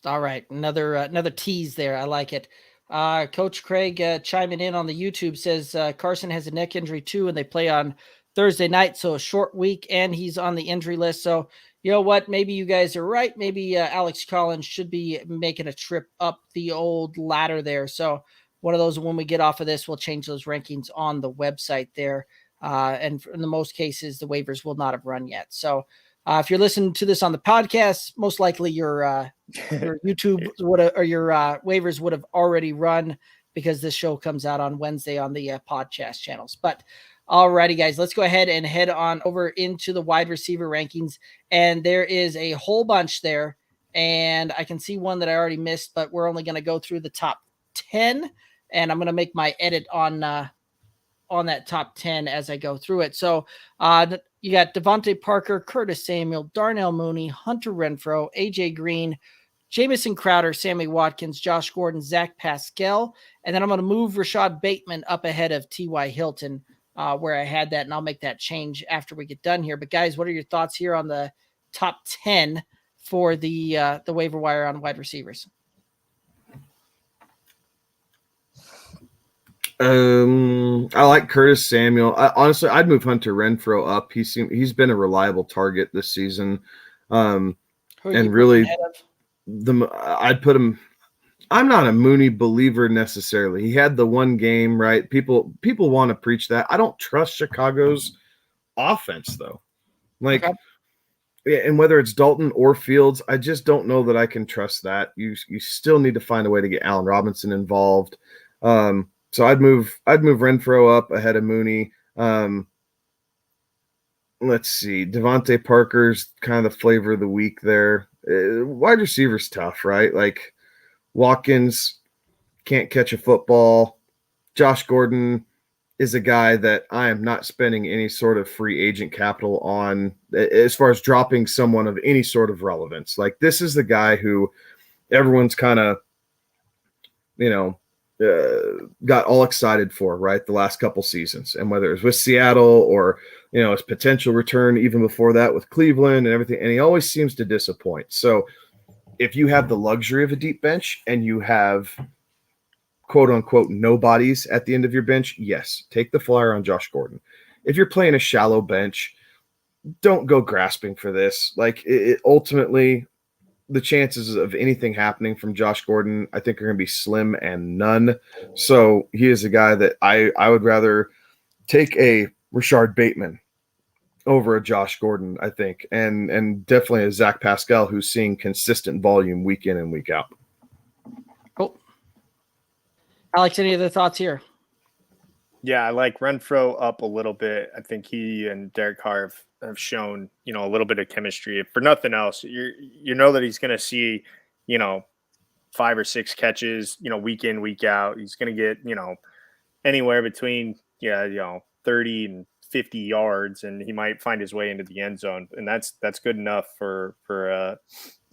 All right, another tease there. I like it. Coach Craig chiming in on the YouTube says Carson has a neck injury too, and they play on Thursday night, so a short week, and he's on the injury list. So you know what? Maybe you guys are right. Maybe Alex Collins should be making a trip up the old ladder there. So one of those, when we get off of this, we'll change those rankings on the website there. And in the most cases, the waivers will not have run yet. So if you're listening to this on the podcast, most likely your YouTube or your waivers would have already run, because this show comes out on Wednesday on the podcast channels. But alrighty, guys, let's go ahead and head on over into the wide receiver rankings. And there is a whole bunch there, and I can see one that I already missed, but we're only going to go through the top 10, and I'm going to make my edit on that top 10 as I go through it. So you got Devonte Parker, Curtis Samuel, Darnell Mooney, Hunter Renfrow, AJ Green, Jamison Crowder, Sammy Watkins, Josh Gordon, Zach Pascal, and then I'm going to move Rashad Bateman up ahead of T.Y. Hilton, where I had that, and I'll make that change after we get done here. But guys, what are your thoughts here on the top 10 for the waiver wire on wide receivers? I like Curtis Samuel. Honestly, I'd move Hunter Renfrow up. He's been a reliable target this season. And really, I'd put him. I'm not a Mooney believer necessarily. He had the one game, right? People want to preach that. I don't trust Chicago's offense though. And whether it's Dalton or Fields, I just don't know that I can trust that. You still need to find a way to get Allen Robinson involved. So I'd move Renfrow up ahead of Mooney. Let's see. Devonte Parker's kind of the flavor of the week there. Wide receiver's tough, right? Like Watkins can't catch a football. Josh Gordon is a guy that I am not spending any sort of free agent capital on as far as dropping someone of any sort of relevance. Like, this is the guy who everyone's kind of, got all excited for, right, the last couple seasons. And whether it was with Seattle or, his potential return even before that with Cleveland and everything, and he always seems to disappoint. So if you have the luxury of a deep bench and you have quote unquote nobodies at the end of your bench, yes, take the flyer on Josh Gordon. If you're playing a shallow bench, don't go grasping for this. Like, it ultimately, the chances of anything happening from Josh Gordon, I think, are going to be slim and none. So he is a guy that I would rather take a Rashard Bateman over a Josh Gordon, I think, and definitely a Zach Pascal who's seeing consistent volume week in and week out. Cool. Alex, any other thoughts here? Yeah, I like Renfrow up a little bit. I think he and Derek Carr have shown, a little bit of chemistry. If for nothing else, you know that he's going to see, 5 or 6 catches, week in, week out. He's going to get, anywhere between, 30 and 50 yards, and he might find his way into the end zone. And that's good enough for a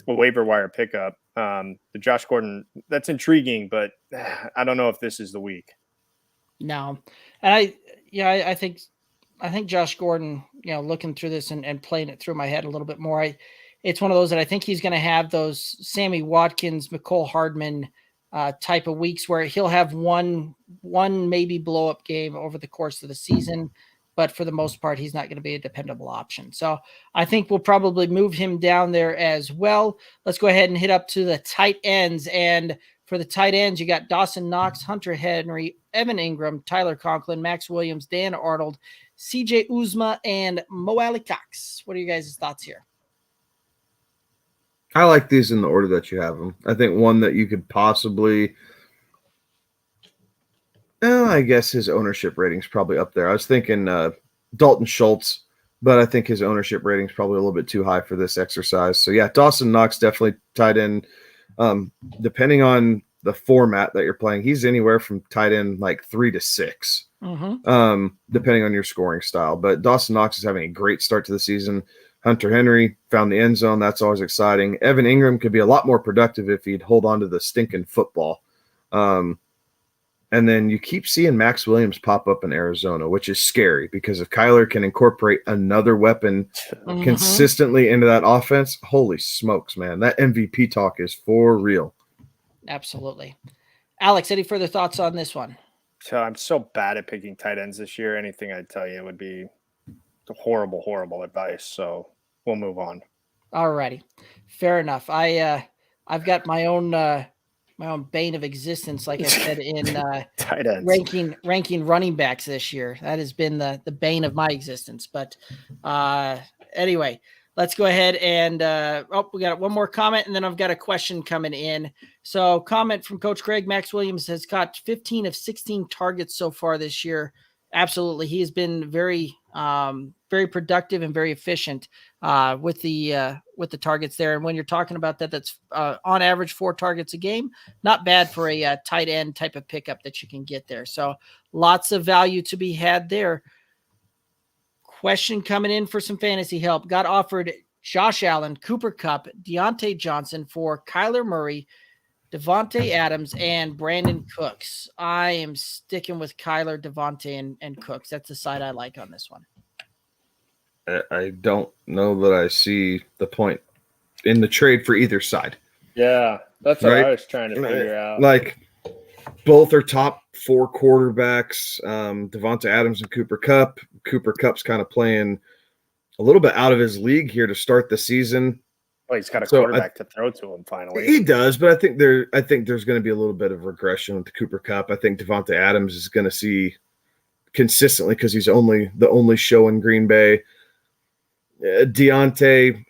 waiver wire pickup. The Josh Gordon, that's intriguing, but I don't know if this is the week. No. And I think I think Josh Gordon, looking through this and playing it through my head a little bit more, it's one of those that I think he's going to have those Sammy Watkins, McCole Hardman type of weeks where he'll have one maybe blow up game over the course of the season. But for the most part, he's not going to be a dependable option. So I think we'll probably move him down there as well. Let's go ahead and hit up to the tight ends. And for the tight ends, you got Dawson Knox, Hunter Henry, Evan Ingram, Tyler Conklin, Max Williams, Dan Arnold, CJ Uzma, and Mo Alley Cox. What are you guys' thoughts here? I like these in the order that you have them. I think one that you could possibly – I guess his ownership rating is probably up there. I was thinking Dalton Schultz, but I think his ownership rating is probably a little bit too high for this exercise. So, yeah, Dawson Knox definitely tight end. Depending on the format that you're playing, he's anywhere from tight end like 3 to 6, depending on your scoring style. But Dawson Knox is having a great start to the season. Hunter Henry found the end zone. That's always exciting. Evan Ingram could be a lot more productive if he'd hold on to the stinking football. And then you keep seeing Max Williams pop up in Arizona, which is scary because if Kyler can incorporate another weapon consistently into that offense, holy smokes, man, that MVP talk is for real. Absolutely. Alex, any further thoughts on this one? So I'm so bad at picking tight ends this year. Anything I'd tell you would be horrible, horrible advice. So we'll move on. All righty. Fair enough. I've got my own bane of existence, like I said, in tight ends. ranking running backs this year. That has been the bane of my existence. But anyway, let's go ahead and we got one more comment, and then I've got a question coming in. So comment from Coach Craig. Max Williams has caught 15 of 16 targets so far this year. Absolutely. He has been very productive and very efficient with the targets there. And when you're talking about that, that's on average 4 targets a game. Not bad for a tight end type of pickup that you can get there. So lots of value to be had there. Question coming in for some fantasy help. Got offered Josh Allen, Cooper Kupp, Deonte Johnson for Kyler Murray, Devonta Adams, and Brandon Cooks. I am sticking with Kyler, Devonta, and Cooks. That's the side I like on this one. I don't know that I see the point in the trade for either side. Yeah, that's what I was trying to figure out. Like, both are top 4 quarterbacks, Devonta Adams and Cooper Kupp. Cooper Kupp's kind of playing a little bit out of his league here to start the season. Well, he's got a quarterback to throw to him finally. He does, but I think there's going to be a little bit of regression with the Cooper Kupp. I think Devonta Adams is going to see consistently because he's the only show in Green Bay. Deonte,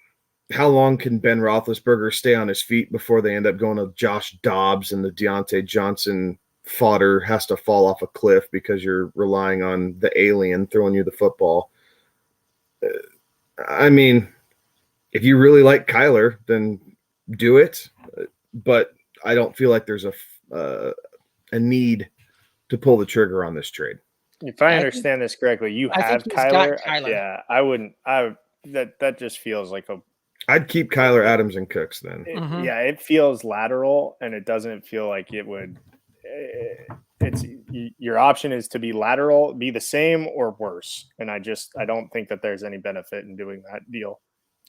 how long can Ben Roethlisberger stay on his feet before they end up going to Josh Dobbs and the Deonte Johnson fodder has to fall off a cliff because you're relying on the alien throwing you the football? I mean, if you really like Kyler, then do it. But I don't feel like there's a need to pull the trigger on this trade. If I understand this correctly, you have Kyler. Yeah, I wouldn't. That just feels like I'd keep Kyler, Adams, and Cooks then. Yeah, it feels lateral, and it doesn't feel like it would. It's your option is to be lateral, be the same or worse, and I don't think that there's any benefit in doing that deal.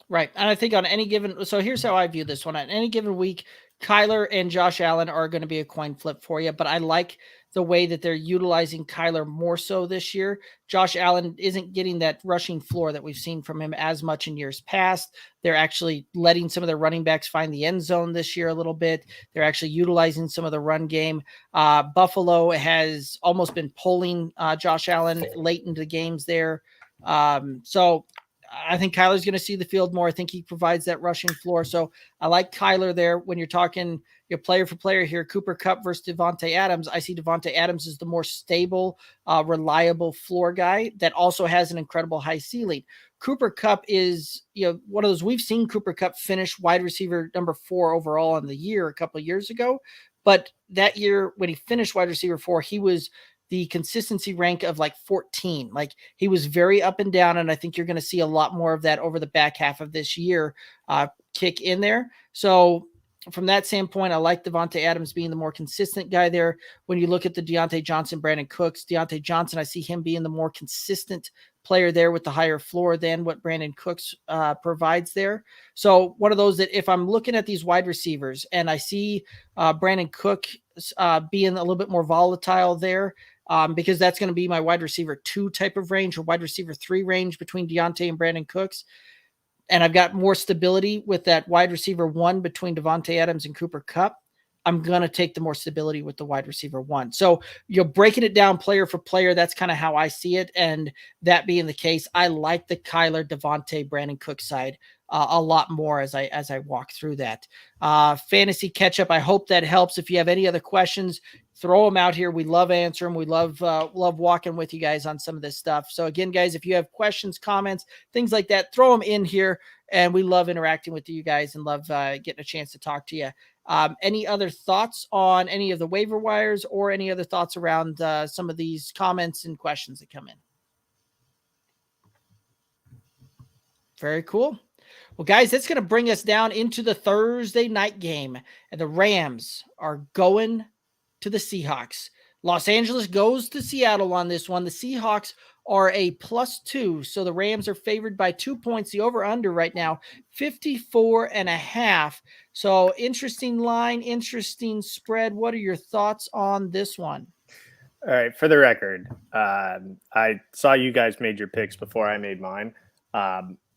Right. And I think on any given, so here's how I view this one. On any given week, Kyler and Josh Allen are going to be a coin flip for you, but I like the way that they're utilizing Kyler more so this year. Josh Allen isn't getting that rushing floor that we've seen from him as much in years past. They're actually letting some of their running backs find the end zone this year a little bit. They're actually utilizing some of the run game. Buffalo has almost been pulling Josh Allen late into the games there. So I think Kyler's going to see the field more. I think he provides that rushing floor. So I like Kyler there. When you're talking your player for player here, Cooper Kupp versus Devonta Adams, I see Devonta Adams as the more stable, reliable floor guy that also has an incredible high ceiling. Cooper Kupp is, one of those, we've seen Cooper Kupp finish wide receiver number 4 overall in the year a couple of years ago. But that year when he finished wide receiver 4, he was the consistency rank of like 14. Like, he was very up and down. And I think you're going to see a lot more of that over the back half of this year kick in there. So from that standpoint, I like Devonta Adams being the more consistent guy there. When you look at the Deonte Johnson, Brandon Cooks, Deonte Johnson, I see him being the more consistent player there with the higher floor than what Brandon Cooks provides there. So one of those that if I'm looking at these wide receivers and I see Brandon Cooks being a little bit more volatile there, because that's going to be my wide receiver 2 type of range or wide receiver 3 range between Deonte and Brandon Cooks. And I've got more stability with that wide receiver 1 between Devonta Adams and Cooper Kupp. I'm going to take the more stability with the wide receiver 1. So you're breaking it down player for player. That's kind of how I see it. And that being the case, I like the Kyler, Devonta, Brandon Cook side a lot more as I walk through that. Fantasy catch up. I hope that helps. If you have any other questions, throw them out here. We love answering them. We love walking with you guys on some of this stuff. So again, guys, if you have questions, comments, things like that, throw them in here. And we love interacting with you guys and love getting a chance to talk to you. Any other thoughts on any of the waiver wires or any other thoughts around some of these comments and questions that come in? Very cool. Well, guys, that's going to bring us down into the Thursday night game. And the Rams are going to the Seahawks. Los Angeles goes to Seattle on this one. The Seahawks are a +2. So the Rams are favored by 2 points. The over-under right now, 54.5. So interesting line, interesting spread. What are your thoughts on this one? All right. For the record, I saw you guys made your picks before I made mine.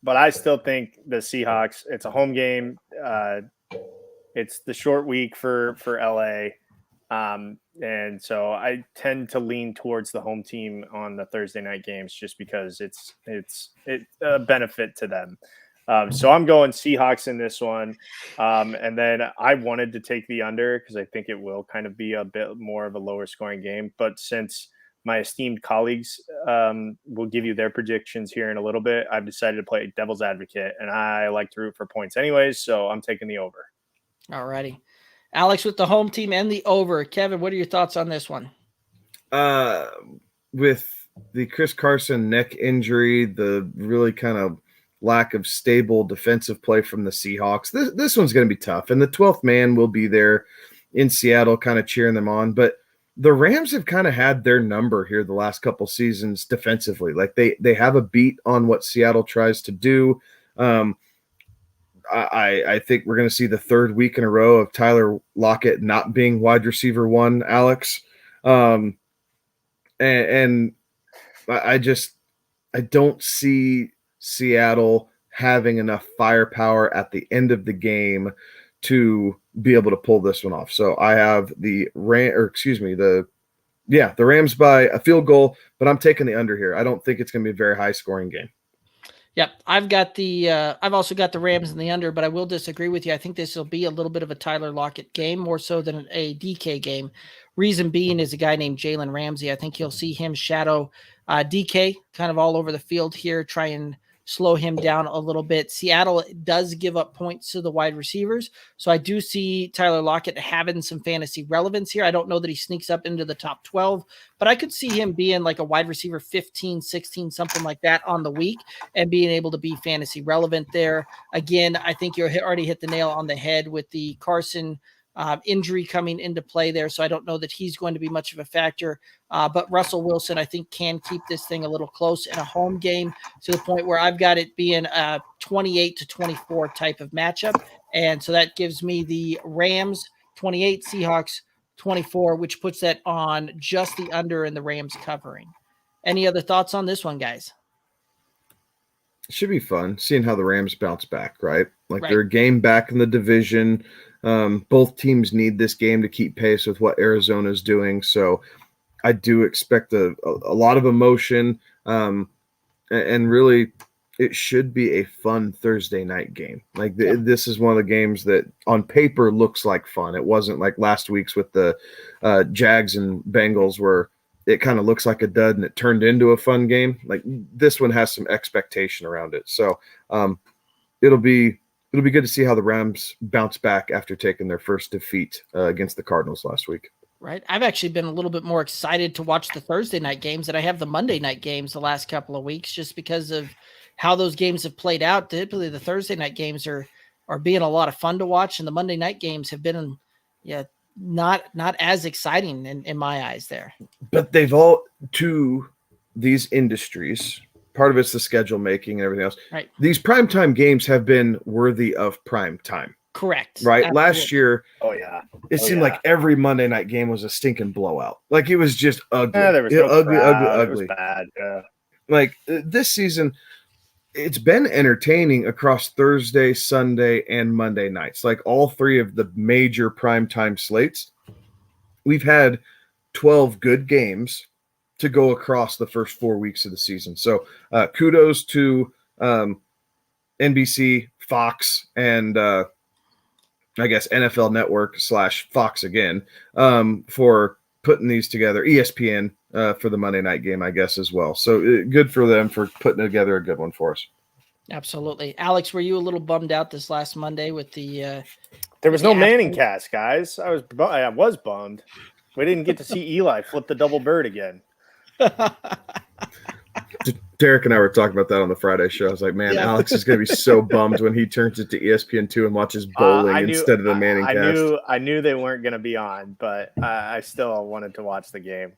But I still think the Seahawks, it's a home game. It's the short week for LA. And so I tend to lean towards the home team on the Thursday night games just because it's a benefit to them. So I'm going Seahawks in this one. And then I wanted to take the under because I think it will kind of be a bit more of a lower scoring game. But since my esteemed colleagues will give you their predictions here in a little bit, I've decided to play devil's advocate, and I like to root for points anyways, so I'm taking the over. All righty. Alex with the home team and the over. Kevin, what are your thoughts on this one? With the Chris Carson neck injury, the really kind of lack of stable defensive play from the Seahawks, this one's going to be tough, and the 12th man will be there in Seattle kind of cheering them on, but the Rams have kind of had their number here the last couple seasons defensively. Like they have a beat on what Seattle tries to do. I think we're going to see the 3rd week in a row of Tyler Lockett not being wide receiver 1, Alex. And I don't see Seattle having enough firepower at the end of the game to be able to pull this one off. So I have the Rams by a field goal, but I'm taking the under here. I don't think it's going to be a very high scoring game. Yep. I've also got the Rams in the under, but I will disagree with you. I think this will be a little bit of a Tyler Lockett game, more so than a DK game. Reason being is a guy named Jalen Ramsey. I think you'll see him shadow DK kind of all over the field here, try and slow him down a little bit. Seattle does give up points to the wide receivers. So I do see Tyler Lockett having some fantasy relevance here. I don't know that he sneaks up into the top 12, but I could see him being like a wide receiver 15, 16, something like that on the week and being able to be fantasy relevant there. Again, I think you already hit the nail on the head with the Carson injury coming into play there. So I don't know that he's going to be much of a factor. But Russell Wilson, I think, can keep this thing a little close in a home game to the point where I've got it being a 28-24 type of matchup. And so that gives me the Rams 28, Seahawks 24, which puts that on just the under and the Rams covering. Any other thoughts on this one, guys? It should be fun seeing how the Rams bounce back, right? Like they're a game back in the division. Both teams need this game to keep pace with what Arizona is doing. So I do expect a lot of emotion. And really, it should be a fun Thursday night game. Like this is one of the games that on paper looks like fun. It wasn't like last week's with the Jags and Bengals where it kind of looks like a dud and it turned into a fun game. Like this one has some expectation around it. So it'll be good to see how the Rams bounce back after taking their first defeat against the Cardinals last week. Right. I've actually been a little bit more excited to watch the Thursday night games than I have the Monday night games the last couple of weeks, just because of how those games have played out. Typically, the Thursday night games are are being a lot of fun to watch, and the Monday night games have been, not as exciting in my eyes there. But they've all, to these industries, part of it's the schedule making and everything else. Right. These primetime games have been worthy of prime time. Correct. Right. Absolutely. Last year, it seemed like every Monday night game was a stinking blowout. Like it was just ugly. There was no ugly. It was bad. Yeah. Like this season, it's been entertaining across Thursday, Sunday, and Monday nights. Like all three of the major primetime slates, we've had 12 good games to go across the first 4 weeks of the season. So kudos to NBC, Fox, and I guess NFL Network / Fox again for putting these together. ESPN for the Monday night game, I guess, as well. So good for them for putting together a good one for us. Absolutely. Alex, were you a little bummed out this last Monday with the there was no Manning cast, guys? I was bummed. We didn't get to see Eli flip the double bird again. Derek and I were talking about that on the Friday show. I was like, man, Alex is going to be so bummed when he turns it to ESPN2 and watches bowling instead of the Manning cast. I knew they weren't going to be on, but I still wanted to watch the game.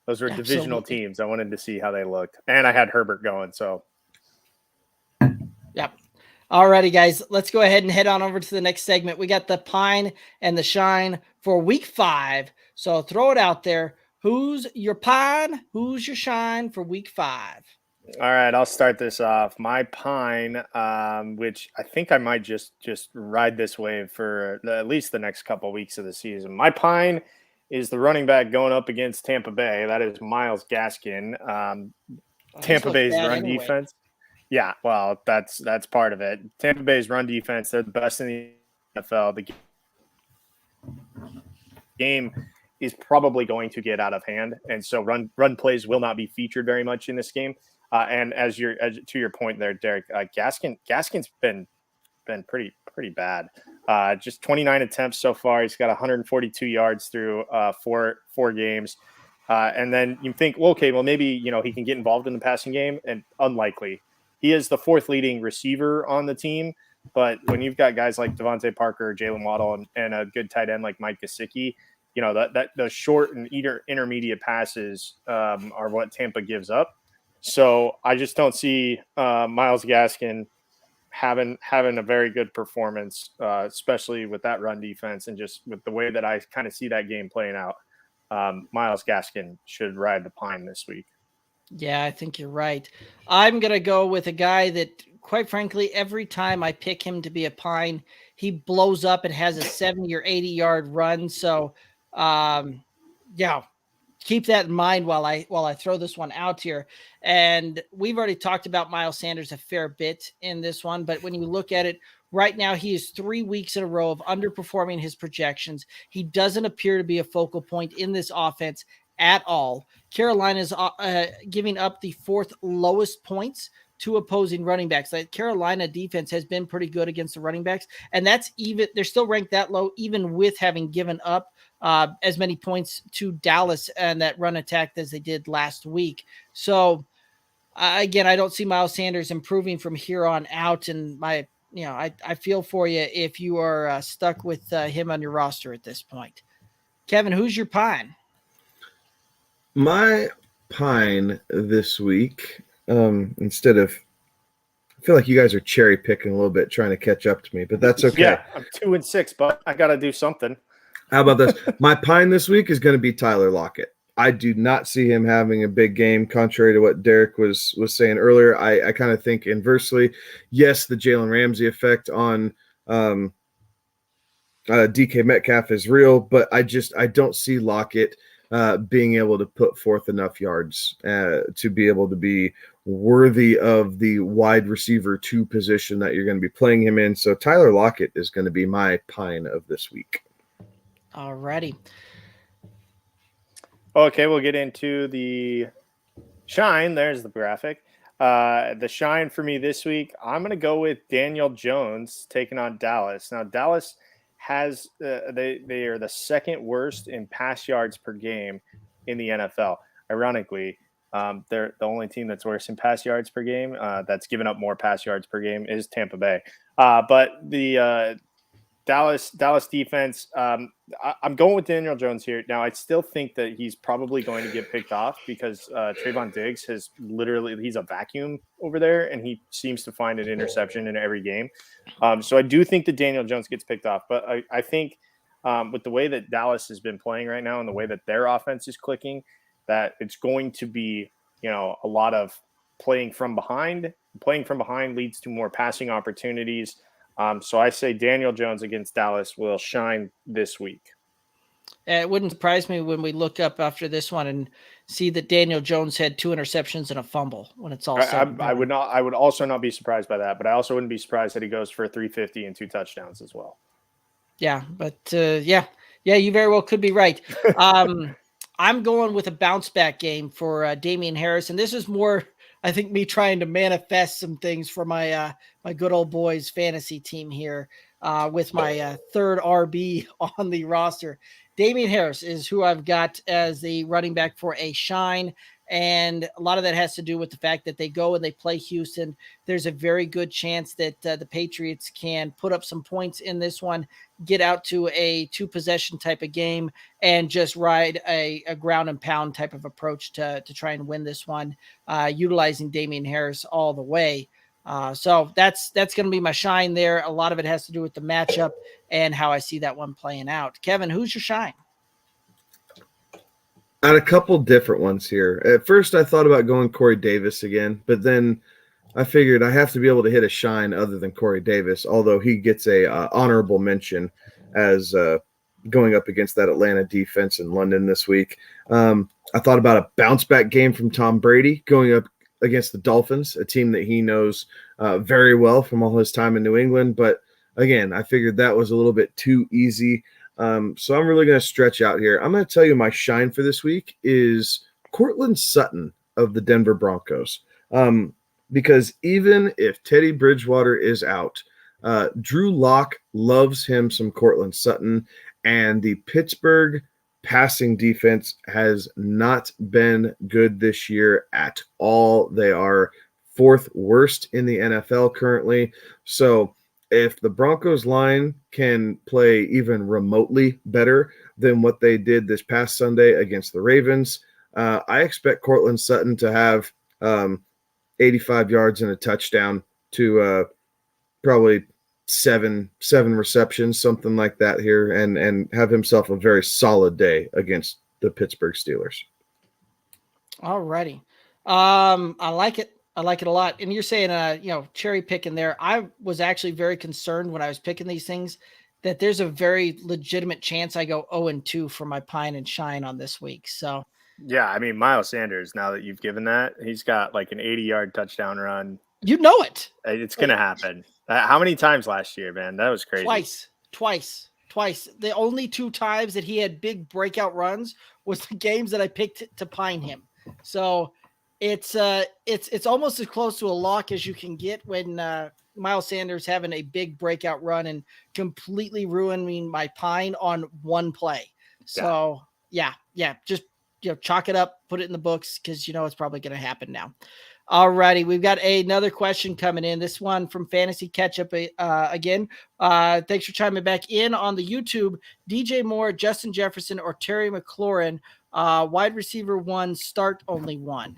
Those were divisional teams. I wanted to see how they looked. And I had Herbert going, so. Yep. All righty, guys. Let's go ahead and head on over to the next segment. We got the pine and the shine for week 5. So throw it out there. Who's your pine? Who's your shine for week 5? All right, I'll start this off. My pine, which I think I might just ride this wave for at least the next couple of weeks of the season. My pine is the running back going up against Tampa Bay. That is Myles Gaskin. Tampa Bay's run defense. Yeah, well, that's part of it. Tampa Bay's run defense, they're the best in the NFL. The game is probably going to get out of hand, and so run plays will not be featured very much in this game. And to your point there, Derek, Gaskin's been pretty bad. Just 29 attempts so far. He's got 142 yards through four games. And then you think, well, okay, well maybe he can get involved in the passing game, and unlikely. He is the 4th leading receiver on the team, but when you've got guys like Devonte Parker, Jalen Waddle, and a good tight end like Mike Gesicki, that the short and intermediate passes are what Tampa gives up. So I just don't see Myles Gaskin having a very good performance, especially with that run defense and just with the way that I kind of see that game playing out. Myles Gaskin should ride the pine this week. Yeah, I think you're right. I'm going to go with a guy that, quite frankly, every time I pick him to be a pine, he blows up and has a 70 or 80 yard run. So, keep that in mind while I throw this one out here. And we've already talked about Miles Sanders a fair bit in this one, but when you look at it right now, he is 3 weeks in a row of underperforming his projections. He doesn't appear to be a focal point in this offense at all. Carolina's giving up the 4th lowest points to opposing running backs. Like Carolina defense has been pretty good against the running backs, and they're still ranked that low, even with having given up as many points to Dallas and that run attack as they did last week. So again, I don't see Miles Sanders improving from here on out. And I feel for you if you are stuck with him on your roster at this point. Kevin, who's your pine? My pine this week, instead of, I feel like you guys are cherry picking a little bit, trying to catch up to me, but that's okay. Yeah, I'm 2-6, but I got to do something. How about this? My pine this week is going to be Tyler Lockett. I do not see him having a big game, contrary to what Derek was saying earlier. I kind of think inversely. Yes, the Jalen Ramsey effect on DK Metcalf is real, but I don't see Lockett being able to put forth enough yards to be able to be worthy of the wide receiver 2 position that you're going to be playing him in. So Tyler Lockett is going to be my pine of this week. All righty. Okay, we'll get into the shine. There's the graphic. The shine for me this week, I'm going to go with Daniel Jones taking on Dallas. Now, Dallas has they are the 2nd worst in pass yards per game in the NFL. Ironically, They're the only team that's worse in pass yards per game. That's given up more pass yards per game is Tampa Bay. But the Dallas defense, I'm going with Daniel Jones here. Now, I still think that he's probably going to get picked off because Trayvon Diggs he's a vacuum over there, and he seems to find an interception in every game. So I do think that Daniel Jones gets picked off. But I think with the way that Dallas has been playing right now and the way that their offense is clicking, that it's going to be, a lot of playing from behind. Playing from behind leads to more passing opportunities. So I say Daniel Jones against Dallas will shine this week. It wouldn't surprise me when we look up after this one and see that Daniel Jones had 2 interceptions and a fumble when it's all said. I would also not be surprised by that, but I also wouldn't be surprised that he goes for 350 and 2 touchdowns as well. Yeah, but yeah, you very well could be right. I'm going with a bounce back game for Damien Harris, and this is more, I think, me trying to manifest some things for my my good old boys fantasy team here with my third RB on the roster. Damien Harris is who I've got as the running back for a shine, and a lot of that has to do with the fact that they go and they play Houston. There's a very good chance that the Patriots can put up some points in this one, get out to a 2-possession type of game, and just ride a ground and pound type of approach to try and win this one, utilizing Damien Harris all the way. So that's going to be my shine there. A lot of it has to do with the matchup and how I see that one playing out. Kevin, who's your shine? I had a couple different ones here. At first, I thought about going Corey Davis again, but then I figured I have to be able to hit a shine other than Corey Davis, although he gets a honorable mention as going up against that Atlanta defense in London this week. I thought about a bounce-back game from Tom Brady going up against the Dolphins, a team that he knows very well from all his time in New England. But, again, I figured that was a little bit too easy. So I'm really going to stretch out here. I'm going to tell you my shine for this week is Cortland Sutton of the Denver Broncos. Because even if Teddy Bridgewater is out, Drew Lock loves him some Cortland Sutton, and the Pittsburgh passing defense has not been good this year at all. They are 4th worst in the NFL currently. So if the Broncos line can play even remotely better than what they did this past Sunday against the Ravens, I expect Cortland Sutton to have 85 yards and a touchdown to probably seven receptions, something like that here, and have himself a very solid day against the Pittsburgh Steelers. All righty. I like it. I like it a lot. And you're saying, cherry picking there. I was actually very concerned when I was picking these things that there's a very legitimate chance I go 0-2 for my pine and shine on this week. So, yeah, I mean, Miles Sanders, now that you've given that, he's got like an 80-yard touchdown run. You know it. It's going to happen. How many times last year, man? That was crazy. Twice. The only 2 times that he had big breakout runs was the games that I picked to pine him. So it's almost as close to a lock as you can get when Miles Sanders having a big breakout run and completely ruining my pine on one play. So yeah, just chalk it up, put it in the books because it's probably going to happen now. All righty, we've got another question coming in. This one from Fantasy Ketchup again. Thanks for chiming back in on the YouTube. DJ Moore, Justin Jefferson, or Terry McLaurin, wide receiver 1, start only 1.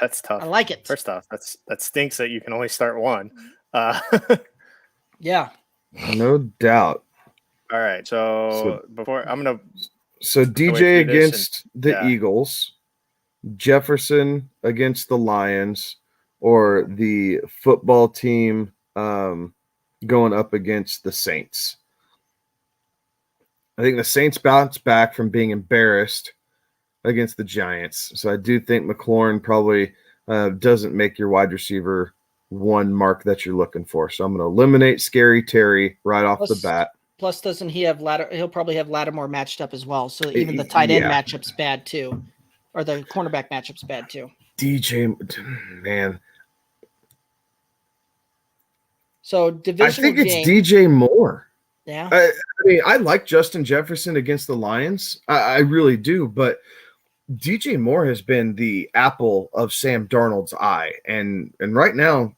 That's tough. I like it. First off, that stinks that you can only start 1. Yeah, no doubt. All right, so before I'm gonna. So DJ against the Eagles, Jefferson against the Lions, or the football team going up against the Saints. I think the Saints bounced back from being embarrassed against the Giants. So I do think McLaurin probably doesn't make your wide receiver 1 mark that you're looking for. So I'm going to eliminate Scary Terry right off the bat. Plus, doesn't he have he'll probably have Lattimore matched up as well. So even the tight end matchup's bad too. Or the cornerback matchup's bad too. DJ, man. So divisional I think it's DJ Moore. Yeah. I mean, I like Justin Jefferson against the Lions. I really do. But DJ Moore has been the apple of Sam Darnold's eye, and right now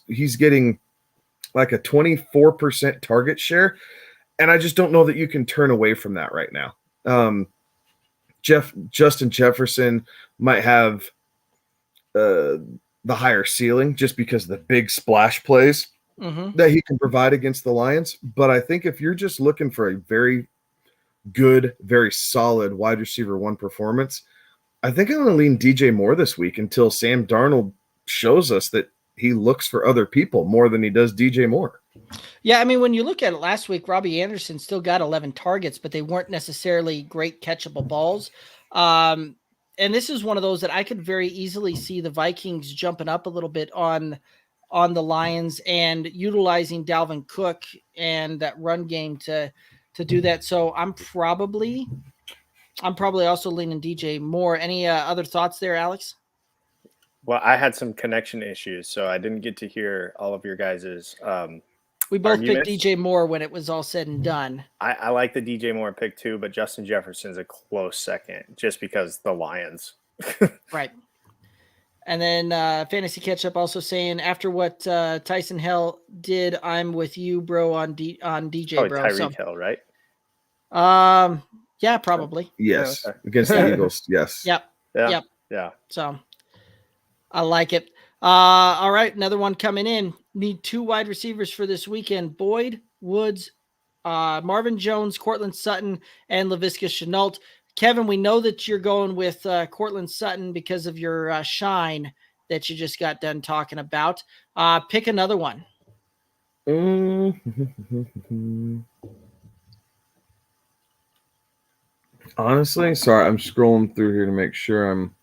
he's getting like a 24% target share, and I just don't know that you can turn away from that right now. Justin Jefferson might have the higher ceiling just because of the big splash plays that he can provide against the Lions, but I think if you're just looking for a very good, very solid wide receiver one performance, I think I'm going to lean DJ Moore this week until Sam Darnold shows us that he looks for other people more than he does DJ Moore. Yeah, I mean, when you look at it last week, Robbie Anderson still got 11 targets, but they weren't necessarily great catchable balls. And this is one of those that I could very easily see the Vikings jumping up a little bit on the Lions and utilizing Dalvin Cook and that run game to do that. So I'm probably also leaning DJ Moore. Any other thoughts there, Alex? Well, I had some connection issues, so I didn't get to hear all of your guys's we both arguments. picked DJ Moore when it was all said and done. I like the DJ Moore pick too, but Justin Jefferson's a close second just because the Lions. Right. And then Fantasy Catch-Up also saying, after what Tyson Hill did, I'm with you, bro, on DJ, Probably bro. Tyreek Hill, right? Yeah, probably. Yes. Against the Eagles. Yes. Yep. Yeah. Yep. Yeah. So I like it. All right, another one coming in. Need 2 wide receivers for this weekend. Boyd, Woods, Marvin Jones, Cortland Sutton, and Laviska Shenault. Kevin, we know that you're going with Cortland Sutton because of your shine that you just got done talking about. Pick another one. Honestly, sorry, I'm scrolling through here to make sure I'm.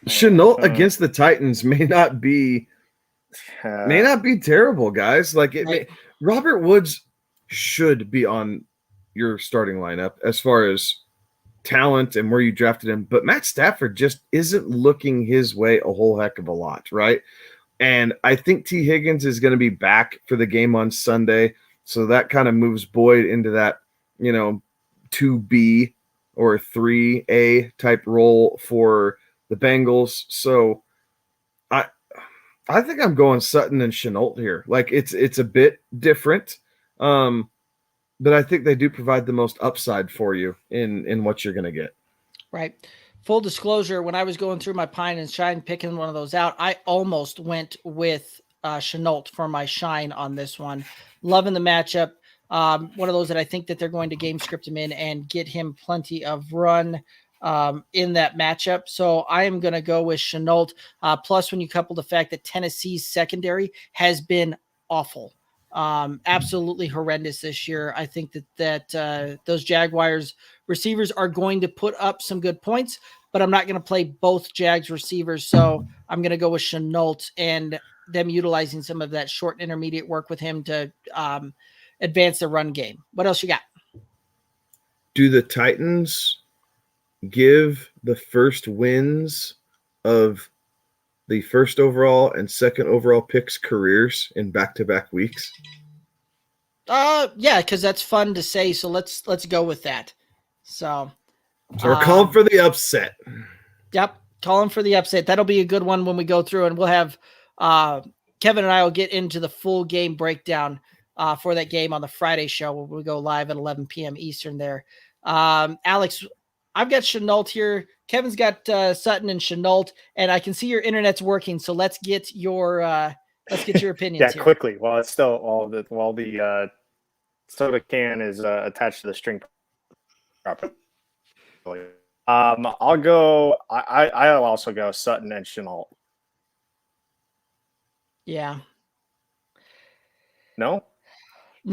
Shenault against the Titans may not be terrible, guys. Like Robert Woods should be on your starting lineup as far as talent and where you drafted him, but Matt Stafford just isn't looking his way a whole heck of a lot, right? And I think T. Higgins is going to be back for the game on Sunday, so that kind of moves Boyd into that, 2B or 3A type role for the Bengals. So I think I'm going Sutton and Shenault here. Like it's a bit different, but I think they do provide the most upside for you in what you're going to get. Right. Full disclosure, when I was going through my Pine and Shine, picking one of those out, I almost went with Shenault for my shine on this one. Loving the matchup. One of those that I think that they're going to game script him in and get him plenty of run in that matchup. So I am going to go with Shenault. Plus, when you couple the fact that Tennessee's secondary has been awful, absolutely horrendous this year, I think that those Jaguars receivers are going to put up some good points, but I'm not going to play both Jags receivers. So I'm going to go with Shenault and them utilizing some of that short and intermediate work with him to advance the run game. What else you got? Do the Titans give the first wins of the first overall and second overall picks careers in back-to-back weeks? Yeah, because that's fun to say. So let's go with that. So we're calling for the upset. Yep, calling for the upset. That'll be a good one when we go through, and we'll have Kevin and I will get into the full game breakdown for that game on the Friday show where we go live at 11 p.m. Eastern there. Alex, I've got Shenault here. Kevin's got Sutton and Shenault, and I can see your internet's working. So let's get your opinions. Yeah, quickly. While it's still while the soda can is attached to the string properly. I'll go. I'll also go Sutton and Shenault. Yeah. No,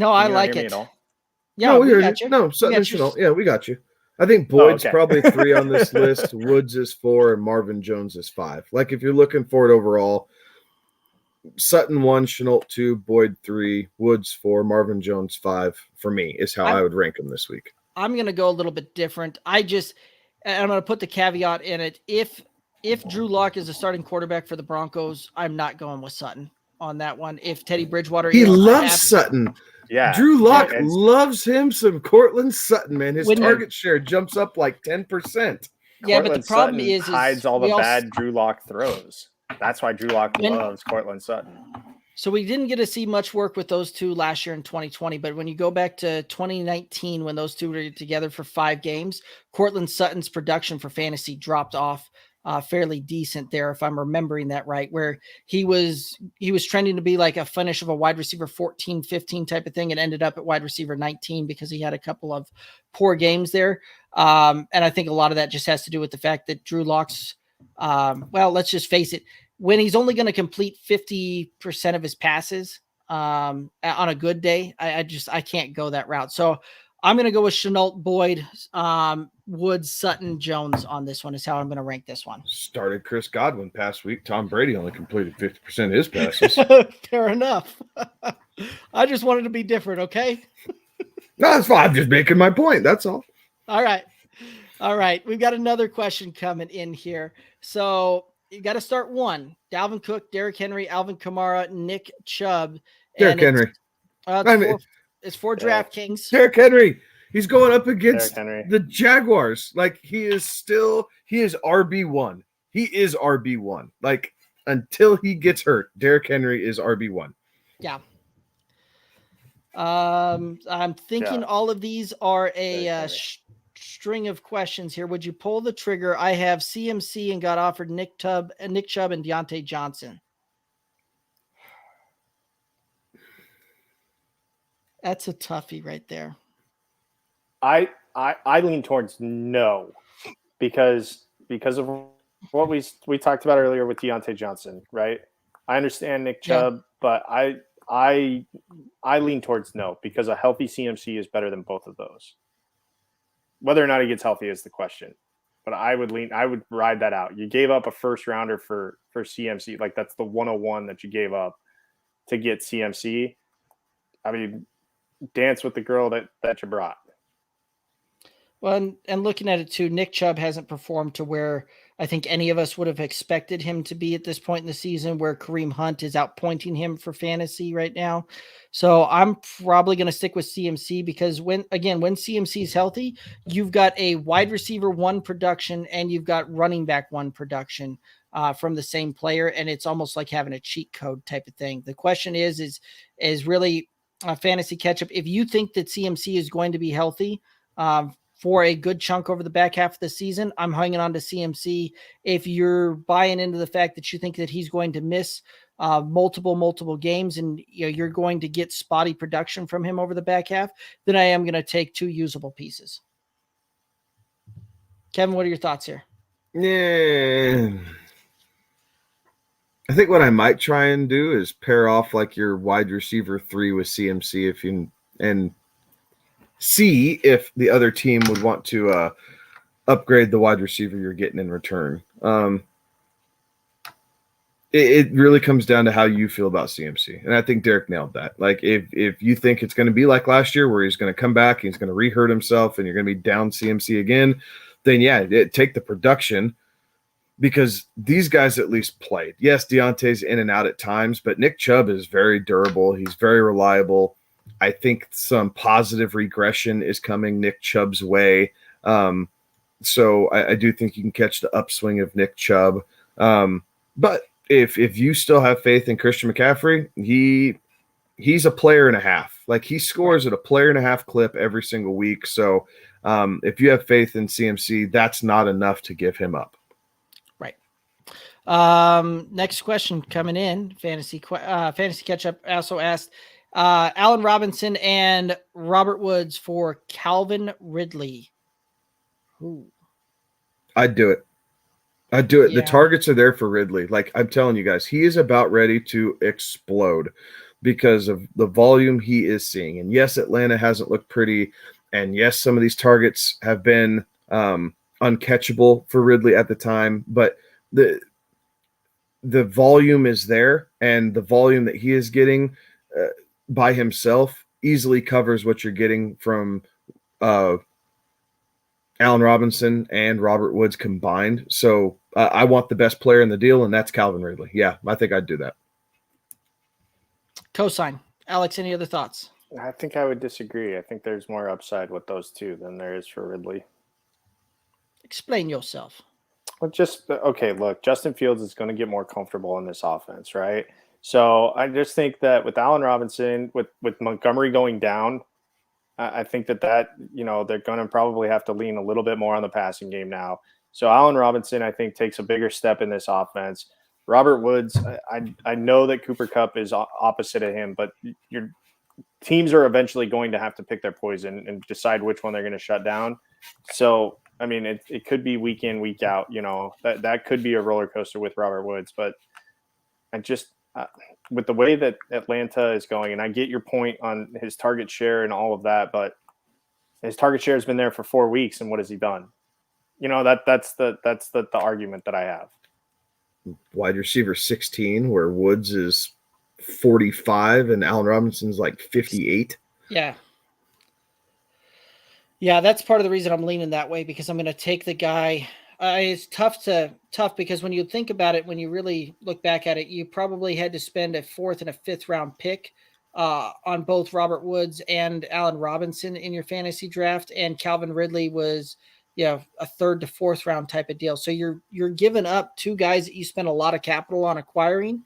I like it. Yeah, no, we got you. No, Sutton and Shenault. Yeah, we got you. I think Boyd's probably 3 on this list. Woods is 4, and Marvin Jones is 5. Like if you're looking for it overall, Sutton 1, Shenault 2, Boyd 3, Woods 4, Marvin Jones 5 for me is how I would rank them this week. I'm going to go a little bit different. I'm going to put the caveat in it. If Drew Lock is the starting quarterback for the Broncos, I'm not going with Sutton on that one. If Teddy Bridgewater loves Sutton. Yeah. Drew Lock And loves him some Cortland Sutton, man. His When- target share jumps up like 10%. Yeah, but the Cortland problem Sutton is hides all we the all- bad Drew Lock throws. That's why Drew Lock When- loves Cortland Sutton. So we didn't get to see much work with those two last year in 2020, but when you go back to 2019, when those two were together for 5 games, Cortland Sutton's production for fantasy dropped off fairly decent there, if I'm remembering that right, where he was trending to be like a finish of a wide receiver 14, 15 type of thing, and ended up at wide receiver 19 because he had a couple of poor games there. And I think a lot of that just has to do with the fact that Drew Lock's, well, let's just face it, when he's only going to complete 50% of his passes on a good day, I can't go that route. So I'm going to go with Chenault, Boyd, Woods, Sutton, Jones on this one is how I'm going to rank this one. Started Chris Godwin past week. Tom Brady only completed 50% of his passes. Fair enough. I just wanted to be different, okay? No, that's fine. I'm just making my point. That's all. All right. We've got another question coming in here. So you got to start one. Dalvin Cook, Derrick Henry, Alvin Kamara, Nick Chubb. Derrick Henry. It's for DraftKings. Derrick Henry. He's going up against Derrick Henry. the Jaguars. Like, he is RB1. He is RB1. Like, until he gets hurt, Derrick Henry is RB1. Yeah. I'm thinking all of these are a string of questions here. Would you pull the trigger? I have CMC and got offered Nick Chubb and Deonte Johnson. That's a toughie right there. I lean towards no, because of what we talked about earlier with Deonte Johnson, right? I understand Nick Chubb, but I lean towards no, because a healthy CMC is better than both of those. Whether or not he gets healthy is the question, but I would ride that out. You gave up a first rounder for CMC, like that's the 101 that you gave up to get CMC. I mean, dance with the girl that you brought. Well, and looking at it too, Nick Chubb hasn't performed to where I think any of us would have expected him to be at this point in the season, where Kareem Hunt is outpointing him for fantasy right now. So I'm probably going to stick with CMC, because when CMC is healthy, you've got a wide receiver 1 production and you've got running back 1 production from the same player. And it's almost like having a cheat code type of thing. The question is really a fantasy catch-up. If you think that CMC is going to be healthy for a good chunk over the back half of the season, I'm hanging on to CMC. If you're buying into the fact that you think that he's going to miss multiple games and you're going to get spotty production from him over the back half, then I am going to take 2 usable pieces. Kevin, what are your thoughts here? Yeah. I think what I might try and do is pair off like your wide receiver 3 with CMC and see if the other team would want to upgrade the wide receiver you're getting in return. It really comes down to how you feel about CMC. And I think Derek nailed that. Like, if you think it's going to be like last year where he's going to come back, he's going to re-hurt himself, and you're going to be down CMC again, then take the production, because these guys at least played. Yes, Deontay's in and out at times, but Nick Chubb is very durable. He's very reliable. I think some positive regression is coming Nick Chubb's way. So I do think you can catch the upswing of Nick Chubb. But if you still have faith in Christian McCaffrey, he's a player and a half. Like, he scores at a player and a half clip every single week. So if you have faith in CMC, that's not enough to give him up. Right. Next question coming in, fantasy catch-up also asked, Allen Robinson and Robert Woods for Calvin Ridley. Ooh. I'd do it. Yeah. The targets are there for Ridley. Like, I'm telling you guys, he is about ready to explode because of the volume he is seeing. And yes, Atlanta hasn't looked pretty. And yes, some of these targets have been uncatchable for Ridley at the time. But the volume is there, and the volume that he is getting by himself easily covers what you're getting from Allen Robinson and Robert Woods combined. So I want the best player in the deal, and that's Calvin Ridley. Yeah, I think I'd do that. Cosign. Alex, any other thoughts? I think I would disagree. I think there's more upside with those two than there is for Ridley. Explain yourself. Well, okay, look, Justin Fields is going to get more comfortable in this offense, right? So I just think that with Allen Robinson, with Montgomery going down, I think that they're going to probably have to lean a little bit more on the passing game now. So Allen Robinson, I think, takes a bigger step in this offense. Robert Woods, I know that Cooper Kupp is opposite of him, but your teams are eventually going to have to pick their poison and decide which one they're going to shut down. So, I mean, it could be week in, week out. That could be a roller coaster with Robert Woods. But I just with the way that Atlanta is going, and I get your point on his target share and all of that, but his target share has been there for 4 weeks, and what has he done? That's the argument that I have. Wide receiver 16, where Woods is 45 and Allen Robinson's like 58. Yeah. Yeah, that's part of the reason I'm leaning that way, because I'm going to take the guy. It's tough because when you think about it, when you really look back at it, you probably had to spend a 4th and a 5th round pick on both Robert Woods and Allen Robinson in your fantasy draft, and Calvin Ridley was a 3rd to 4th round type of deal. So you're giving up 2 guys that you spent a lot of capital on acquiring,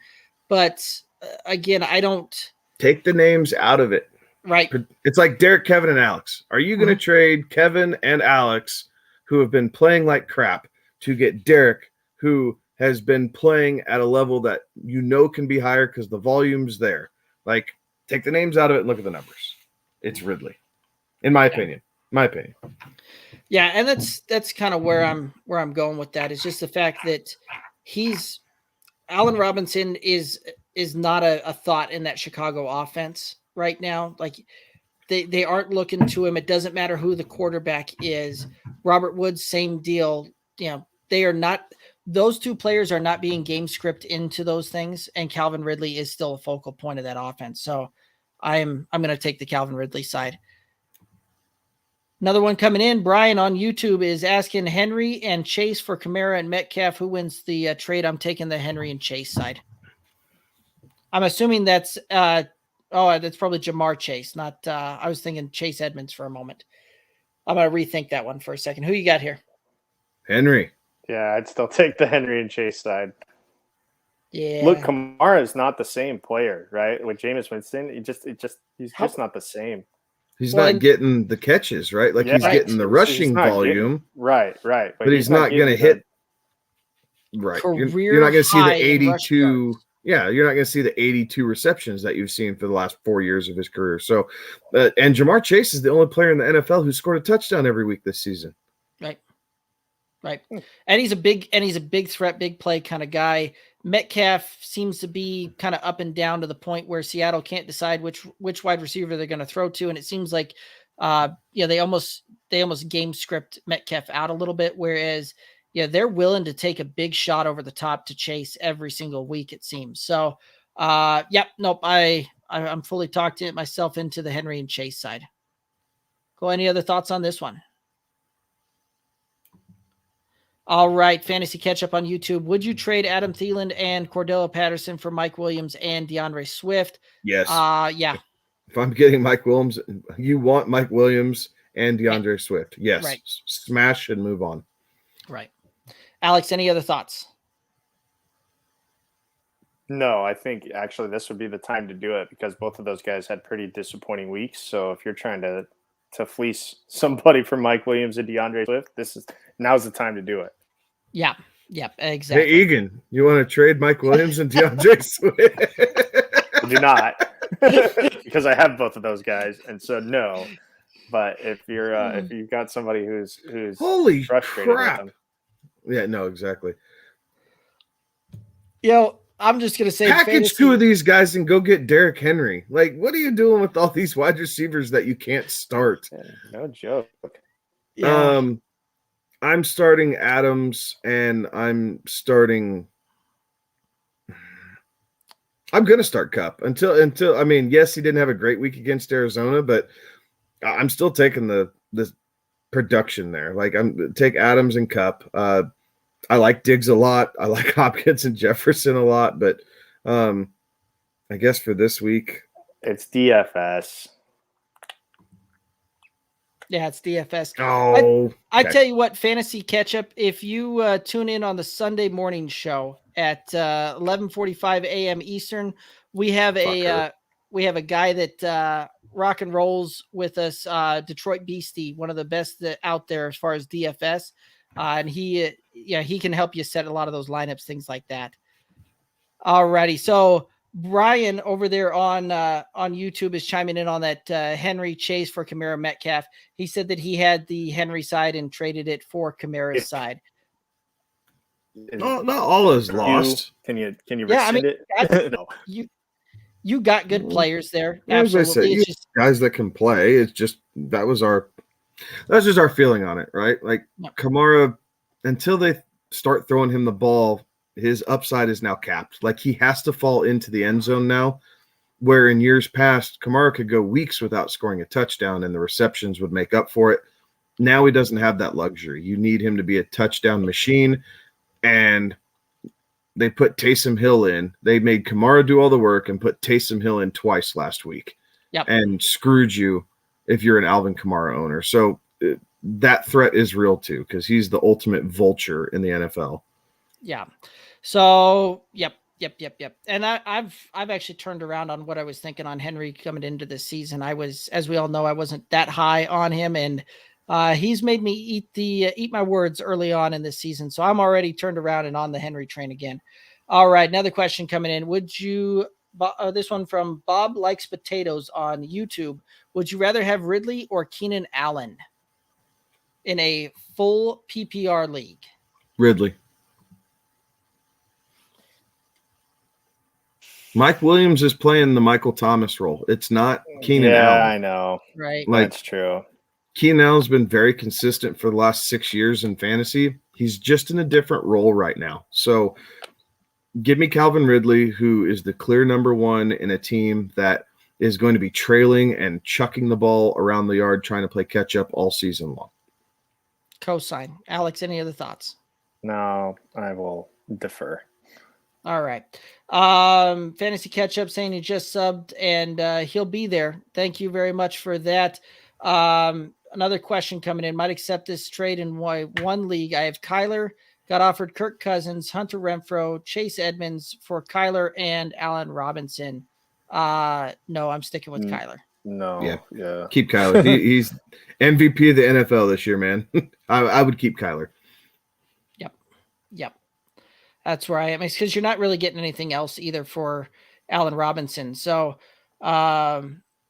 but again, I don't take the names out of it. Right. It's like Derek, Kevin, and Alex. Are you going to trade Kevin and Alex, who have been playing like crap, to get Derek, who has been playing at a level that can be higher because the volume's there? Like, take the names out of it and look at the numbers. It's Ridley, in my opinion. Yeah, and that's kind of where I'm going with that. Is just the fact that Allen Robinson is not a thought in that Chicago offense right now. Like, they aren't looking to him. It doesn't matter who the quarterback is. Robert Woods, same deal. They are not. Those 2 players are not being game script into those things, and Calvin Ridley is still a focal point of that offense. So I'm going to take the Calvin Ridley side. Another one coming in, Brian on YouTube is asking Henry and Chase for Kamara and Metcalf. Who wins the trade? I'm taking the Henry and Chase side. I'm assuming that's that's probably Jamar Chase, not I was thinking Chase Edmonds for a moment. I'm going to rethink that one for a second. Who you got here? Henry. Yeah, I'd still take the Henry and Chase side. Yeah. Look, Kamara is not the same player, right? With Jameis Winston, he's just not the same. He's not getting the catches, right? Like, he's getting the rushing volume. Right. But he's not going to hit. Right. You're not going to see the 82. Yeah, you're not going to see the 82 receptions that you've seen for the last 4 years of his career. So, and Jamar Chase is the only player in the NFL who scored a touchdown every week this season. Right. And he's a big threat, big play kind of guy. Metcalf seems to be kind of up and down to the point where Seattle can't decide which wide receiver they're going to throw to. And it seems like, they almost game script Metcalf out a little bit. Whereas, they're willing to take a big shot over the top to Chase every single week, it seems. So, I'm fully talked myself into the Henry and Chase side. Cool. Any other thoughts on this one? All right, fantasy catch up on YouTube. Would you trade Adam Thielen and Cordell Patterson for Mike Williams and DeAndre Swift? Yes. Yeah. If I'm getting Mike Williams, you want Mike Williams and DeAndre Swift. Yes. Right. Smash and move on. Right. Alex, any other thoughts? No, I think actually this would be the time to do it because both of those guys had pretty disappointing weeks. So if you're trying to fleece somebody from Mike Williams and DeAndre Swift, now's the time to do it. Yeah. Yep. Exactly. Hey, Egan, you want to trade Mike Williams and DeAndre Swift? I do not, because I have both of those guys, and so no. But if you've got somebody who's holy frustrated crap, with them, yeah, no, exactly. I'm just gonna say package 2 of these guys and go get Derrick Henry. Like, what are you doing with all these wide receivers that you can't start? No joke. Yeah. I'm starting Adams, and I'm going to start Kupp until I mean, yes, he didn't have a great week against Arizona, but I'm still taking the production there. Like, take Adams and Kupp. I like Diggs a lot. I like Hopkins and Jefferson a lot, but I guess for this week, it's DFS. Yeah, it's DFS. Oh, I okay. tell you what, Fantasy Catch-Up, if you tune in on the Sunday morning show at 11:45 a.m. Eastern, we have a guy that rock and rolls with us, Detroit Beastie, one of the best out there as far as DFS. And he can help you set a lot of those lineups, things like that. Alrighty, so Brian over there on YouTube is chiming in on that Henry Chase for Kamara Metcalf. He said that he had the Henry side and traded it for Kamara's side. No, not all is lost. Can you rescind it? No. You got good players there. As I Absolutely. said, It's just guys that can play. It's just that's just our feeling on it, right? Like Kamara, until they start throwing him the ball, his upside is now capped. Like he has to fall into the end zone now, where in years past, Kamara could go weeks without scoring a touchdown and the receptions would make up for it. Now he doesn't have that luxury. You need him to be a touchdown machine. And they put Taysom Hill in. They made Kamara do all the work and put Taysom Hill in twice last week. Yep. And screwed you if you're an Alvin Kamara owner. So that threat is real too, because he's the ultimate vulture in the NFL. Yeah. So, yep. And I've actually turned around on what I was thinking on Henry coming into this season. I was, as we all know, I wasn't that high on him, and he's made me eat my words early on in this season. So I'm already turned around and on the Henry train again. All right, another question coming in. Would you? This one from Bob Likes Potatoes on YouTube. Would you rather have Ridley or Keenan Allen in a full PPR league? Ridley. Mike Williams is playing the Michael Thomas role. It's not Keenan Allen. Yeah, I know. Right. That's true. Keenan Allen's been very consistent for the last 6 years in fantasy. He's just in a different role right now. So give me Calvin Ridley, who is the clear number one in a team that is going to be trailing and chucking the ball around the yard, trying to play catch up all season long. Cosign. Alex, any other thoughts? No, I will defer. All right. Fantasy Catch Up saying he just subbed and he'll be there. Thank you very much for that. Another question coming in. Might accept this trade in one league. I have Kyler, got offered Kirk Cousins, Hunter Renfrow, Chase Edmonds for Kyler and Allen Robinson. No, I'm sticking with Kyler. No. Yeah. Keep Kyler. He's MVP of the NFL this year, man. I would keep Kyler. Yep. That's where I am. It's because you're not really getting anything else either for Allen Robinson. So, while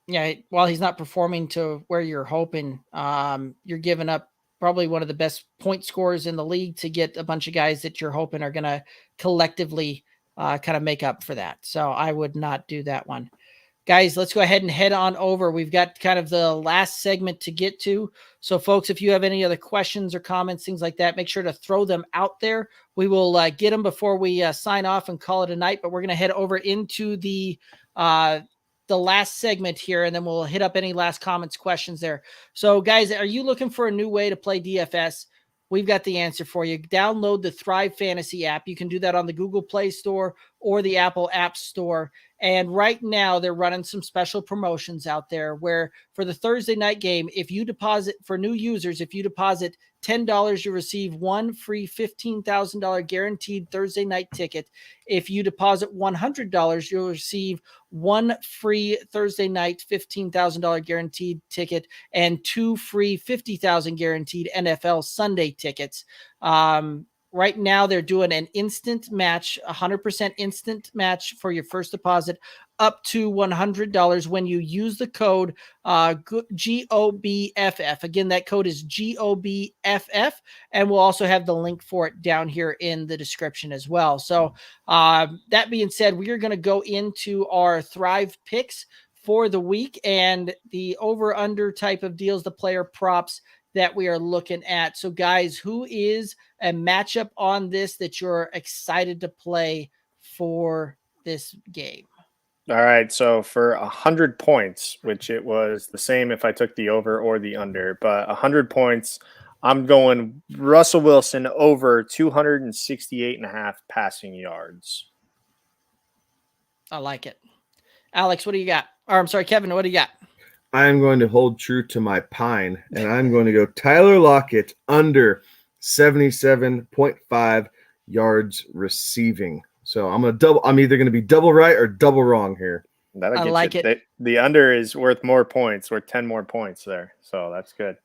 he's not performing to where you're hoping, you're giving up probably one of the best point scorers in the league to get a bunch of guys that you're hoping are going to collectively kind of make up for that. So I would not do that one. Guys, let's go ahead and head on over. We've got kind of the last segment to get to. So, folks, if you have any other questions or comments, things like that, make sure to throw them out there. We will get them before we sign off and call it a night. But we're going to head over into the last segment here, and then we'll hit up any last comments, questions there. So, guys, are you looking for a new way to play DFS? We've got the answer for you. Download the Thrive Fantasy app. You can do that on the Google Play Store or the Apple App Store. And right now they're running some special promotions out there where for the Thursday night game, if you deposit for new users, if you deposit $10, you receive one free $15,000 guaranteed Thursday night ticket. If you deposit $100, you'll receive one free Thursday night $15,000 guaranteed ticket and two free $50,000 guaranteed NFL Sunday tickets. Right now, they're doing an instant match, 100% instant match for your first deposit up to $100 when you use the code GOBFF. Again, that code is GOBFF, and we'll also have the link for it down here in the description as well. So that being said, we are going to go into our Thrive picks for the week and the over-under type of deals, the player props that we are looking at. So, guys, who is a matchup on this that you're excited to play for this game? All right. So for 100 points, which it was the same if I took the over or the under, but 100 points, I'm going Russell Wilson over 268.5 passing yards. I like it. Alex, what do you got? Or I'm sorry, Kevin, what do you got? I'm going to hold true to my pine, and I'm going to go Tyler Lockett under 77.5 yards receiving. So I'm either going to be double right or double wrong here. That'll I get like you. it. The under is worth more points, worth 10 more points there. So that's good.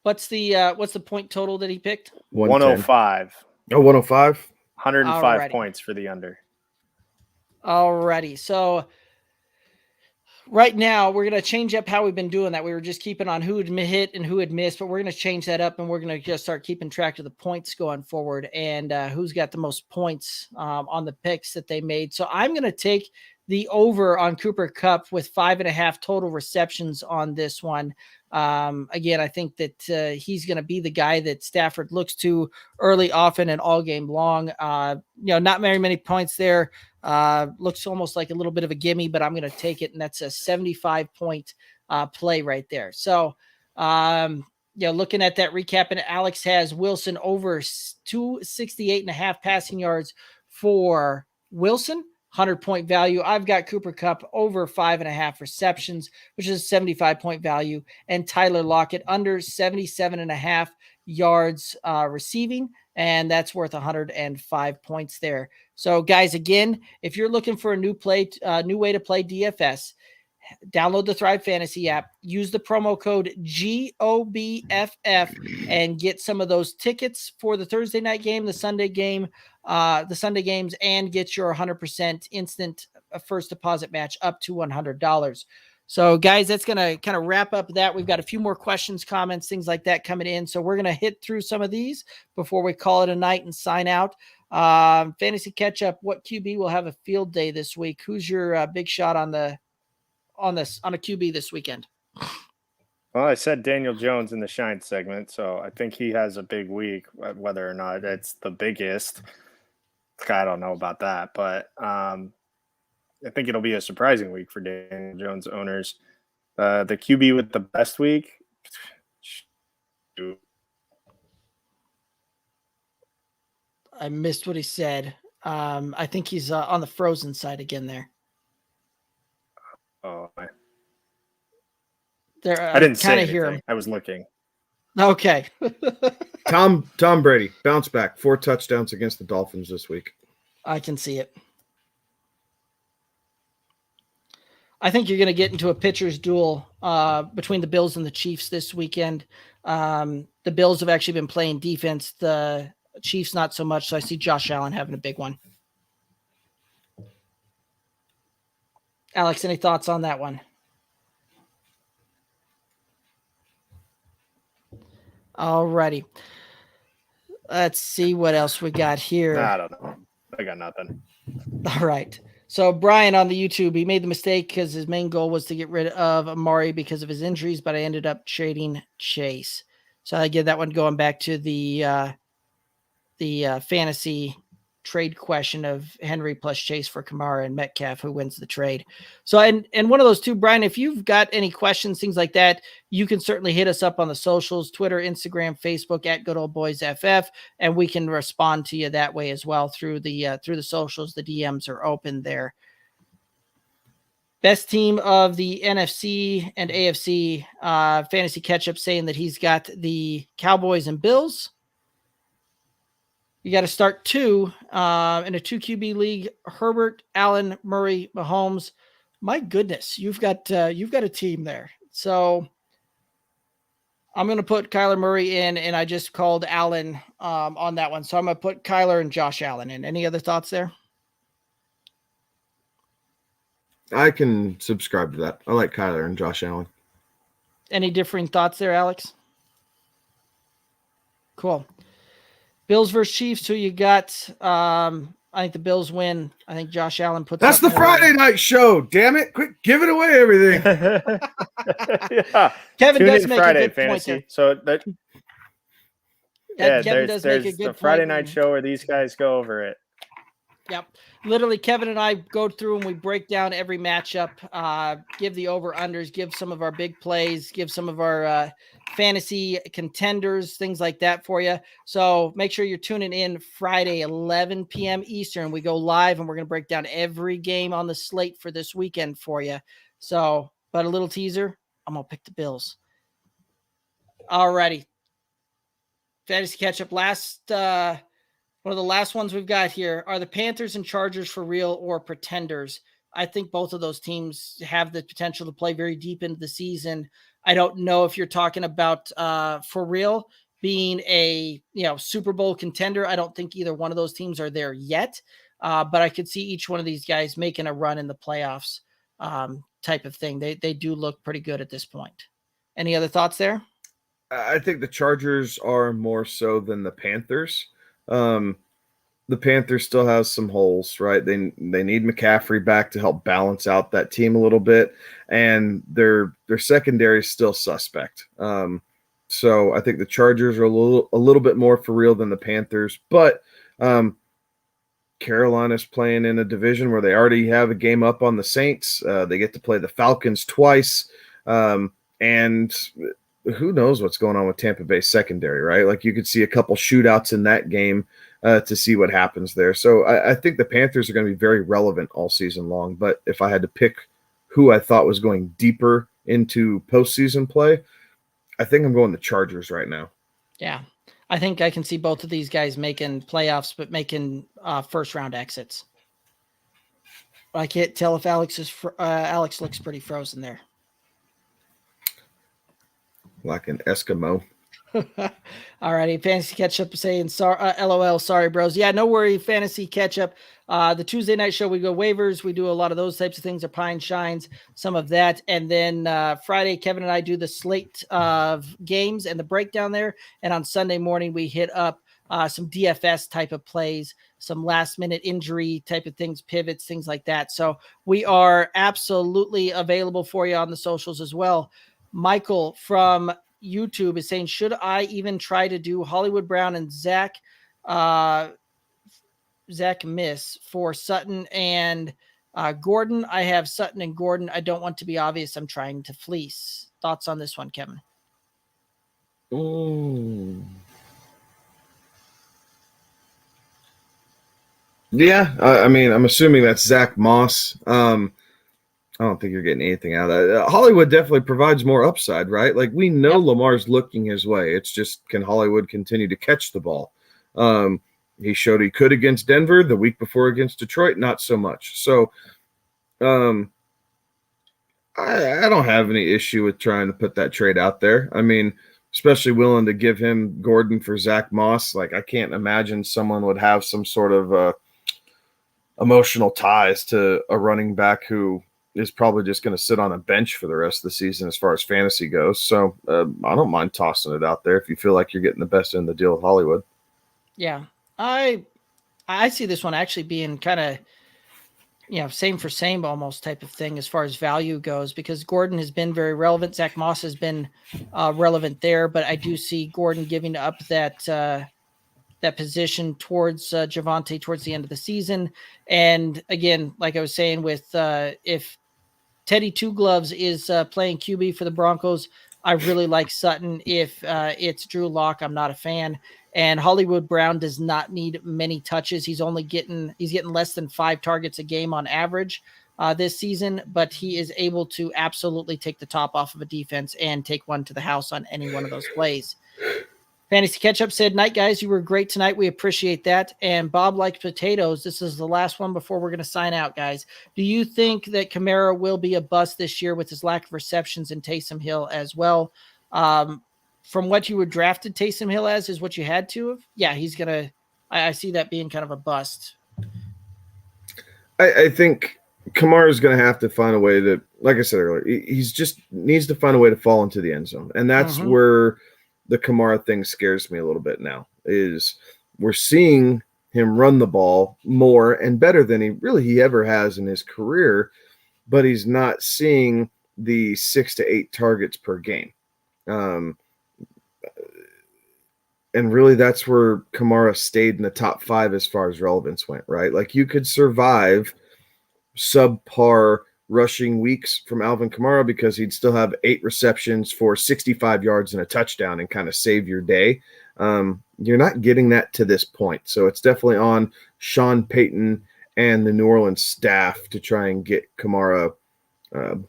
What's the point total that he picked? 105. Oh, 105? 105 Alrighty. points for the under. Alrighty. So right now we're going to change up how we've been doing that. We were just keeping on who had hit and who had missed, but we're going to change that up and we're going to just start keeping track of the points going forward and who's got the most points on the picks that they made. So I'm going to take the over on Cooper Kupp with 5.5 total receptions on this one. Again, I think that he's going to be the guy that Stafford looks to early, often, and all game long. Not very many points there. Looks almost like a little bit of a gimme, but I'm going to take it, and that's a 75-point play right there. So, looking at that recap, and Alex has Wilson over 268.5 passing yards for Wilson. 100-point value. I've got Cooper Kupp over 5.5 receptions, which is a 75-point value, and Tyler Lockett under 77.5 yards receiving, and that's worth 105 points there. So, guys, again, if you're looking for a new way to play DFS, download the Thrive Fantasy app, use the promo code GOBFF, and get some of those tickets for the Thursday night game, the Sunday games, and get your 100% instant first deposit match up to $100. So, guys, that's going to kind of wrap up that. We've got a few more questions, comments, things like that coming in. So we're going to hit through some of these before we call it a night and sign out. Fantasy catch-up, what QB will have a field day this week? Who's your big shot on a QB this weekend? Well, I said Daniel Jones in the Shine segment, so I think he has a big week. Whether or not it's the biggest, I don't know about that, but I think it'll be a surprising week for Daniel Jones owners. The QB with the best week, I missed what he said. I think he's on the frozen side again there. Oh, I kind didn't say of anything. hear him. I was looking. Okay. Tom Brady, bounce back. 4 touchdowns against the Dolphins this week. I can see it. I think you're going to get into a pitcher's duel between the Bills and the Chiefs this weekend. The Bills have actually been playing defense. The Chiefs not so much. So I see Josh Allen having a big one. Alex, any thoughts on that one? All righty. Let's see what else we got here. I don't know. I got nothing. All right. So Brian on the YouTube, he made the mistake because his main goal was to get rid of Amari because of his injuries, but I ended up trading Chase. So I get that one going back to the fantasy trade question of Henry plus Chase for Kamara and Metcalf, who wins the trade. So, and one of those two, Brian, if you've got any questions, things like that, you can certainly hit us up on the socials, Twitter, Instagram, Facebook at Good Old Boys FF, and we can respond to you that way as well through the socials. The DMs are open there. Best team of the NFC and AFC fantasy catch-up saying that he's got the Cowboys and Bills. You got to start 2 in a 2 QB league. Herbert, Allen, Murray, Mahomes. My goodness, you've got a team there. So I'm going to put Kyler Murray in, and I just called Allen on that one. So I'm going to put Kyler and Josh Allen in. Any other thoughts there? I can subscribe to that. I like Kyler and Josh Allen. Any differing thoughts there, Alex? Cool. Bills versus Chiefs, who you got? I think the Bills win. I think Josh Allen puts That's the Friday night show. Damn it. Quit giving away everything. Yeah. Kevin Tune does in make Friday a good point there. fantasy. So that Kevin does make a there's good the Friday point. night show where these guys go over it. Yep. Literally, Kevin and I go through and we break down every matchup, give the over-unders, give some of our big plays, give some of our fantasy contenders, things like that for you. So make sure you're tuning in Friday, 11 p.m. Eastern. We go live and we're going to break down every game on the slate for this weekend for you. So, but a little teaser, I'm going to pick the Bills. Alrighty. Fantasy catch-up. One of the last ones we've got here. Are the Panthers and Chargers for real or pretenders? I think both of those teams have the potential to play very deep into the season. I don't know if you're talking about for real being a Super Bowl contender. I don't think either one of those teams are there yet, but I could see each one of these guys making a run in the playoffs type of thing. They do look pretty good at this point. Any other thoughts there? I think the Chargers are more so than the Panthers. The Panthers still have some holes, right? They need McCaffrey back to help balance out that team a little bit, and their secondary is still suspect. So I think the Chargers are a little bit more for real than the Panthers, but Carolina's playing in a division where they already have a game up on the Saints. They get to play the Falcons twice, and who knows what's going on with Tampa Bay's secondary, right? Like you could see a couple shootouts in that game to see what happens there. So I think the Panthers are going to be very relevant all season long. But if I had to pick who I thought was going deeper into postseason play, I think I'm going the Chargers right now. Yeah, I think I can see both of these guys making playoffs, but making first round exits. I can't tell if Alex looks pretty frozen there. Like an Eskimo. Alrighty, fantasy catch up saying LOL, sorry bros. Yeah, no worry, fantasy catch up. The Tuesday night show, we go waivers, we do a lot of those types of things, pine shines, some of that, and then Friday Kevin and I do the slate of games and the breakdown there, and on Sunday morning we hit up some DFS type of plays, some last minute injury type of things, pivots, things like that. So we are absolutely available for you on the socials as well. Michael from YouTube is saying, should I even try to do Hollywood Brown and Zack miss for Sutton and Gordon? I have Sutton and Gordon. I don't want to be obvious. I'm trying to fleece. Thoughts on this one, Kevin? Yeah, I mean, I'm assuming that's Zach Moss. I don't think you're getting anything out of that. Hollywood definitely provides more upside, right? Like we know Lamar's looking his way. It's just, can Hollywood continue to catch the ball? He showed he could against Denver. The week before against Detroit, not so much. So I don't have any issue with trying to put that trade out there. I mean, especially willing to give him Gordon for Zach Moss. Like I can't imagine someone would have some sort of emotional ties to a running back who is probably just going to sit on a bench for the rest of the season as far as fantasy goes. So I don't mind tossing it out there if you feel like you're getting the best end of the deal with Hollywood. Yeah, I see this one actually being kind of, same for same almost type of thing as far as value goes, because Gordon has been very relevant. Zach Moss has been relevant there, but I do see Gordon giving up that position towards Javonte towards the end of the season. And again, like I was saying with if Teddy Two Gloves is playing QB for the Broncos, I really like Sutton. If it's Drew Lock, I'm not a fan. And Hollywood Brown does not need many touches. He's getting less than 5 targets a game on average this season, but he is able to absolutely take the top off of a defense and take one to the house on any one of those plays. Fantasy Ketchup said, night guys, you were great tonight. We appreciate that. And Bob likes potatoes. This is the last one before we're going to sign out, guys. Do you think that Kamara will be a bust this year with his lack of receptions and Taysom Hill as well? From what you were drafted Taysom Hill as is what you had to have. Yeah, he's going to, I see that being kind of a bust. I think Kamara is going to have to find a way to, like I said earlier, he's just needs to find a way to fall into the end zone. And that's where the Kamara thing scares me a little bit now, is we're seeing him run the ball more and better than he ever has in his career, but he's not seeing the 6 to 8 targets per game. And really that's where Kamara stayed in the top 5 as far as relevance went, right? Like you could survive subpar rushing weeks from Alvin Kamara because he'd still have 8 receptions for 65 yards and a touchdown and kind of save your day. You're not getting that to this point. So it's definitely on Sean Payton and the New Orleans staff to try and get Kamara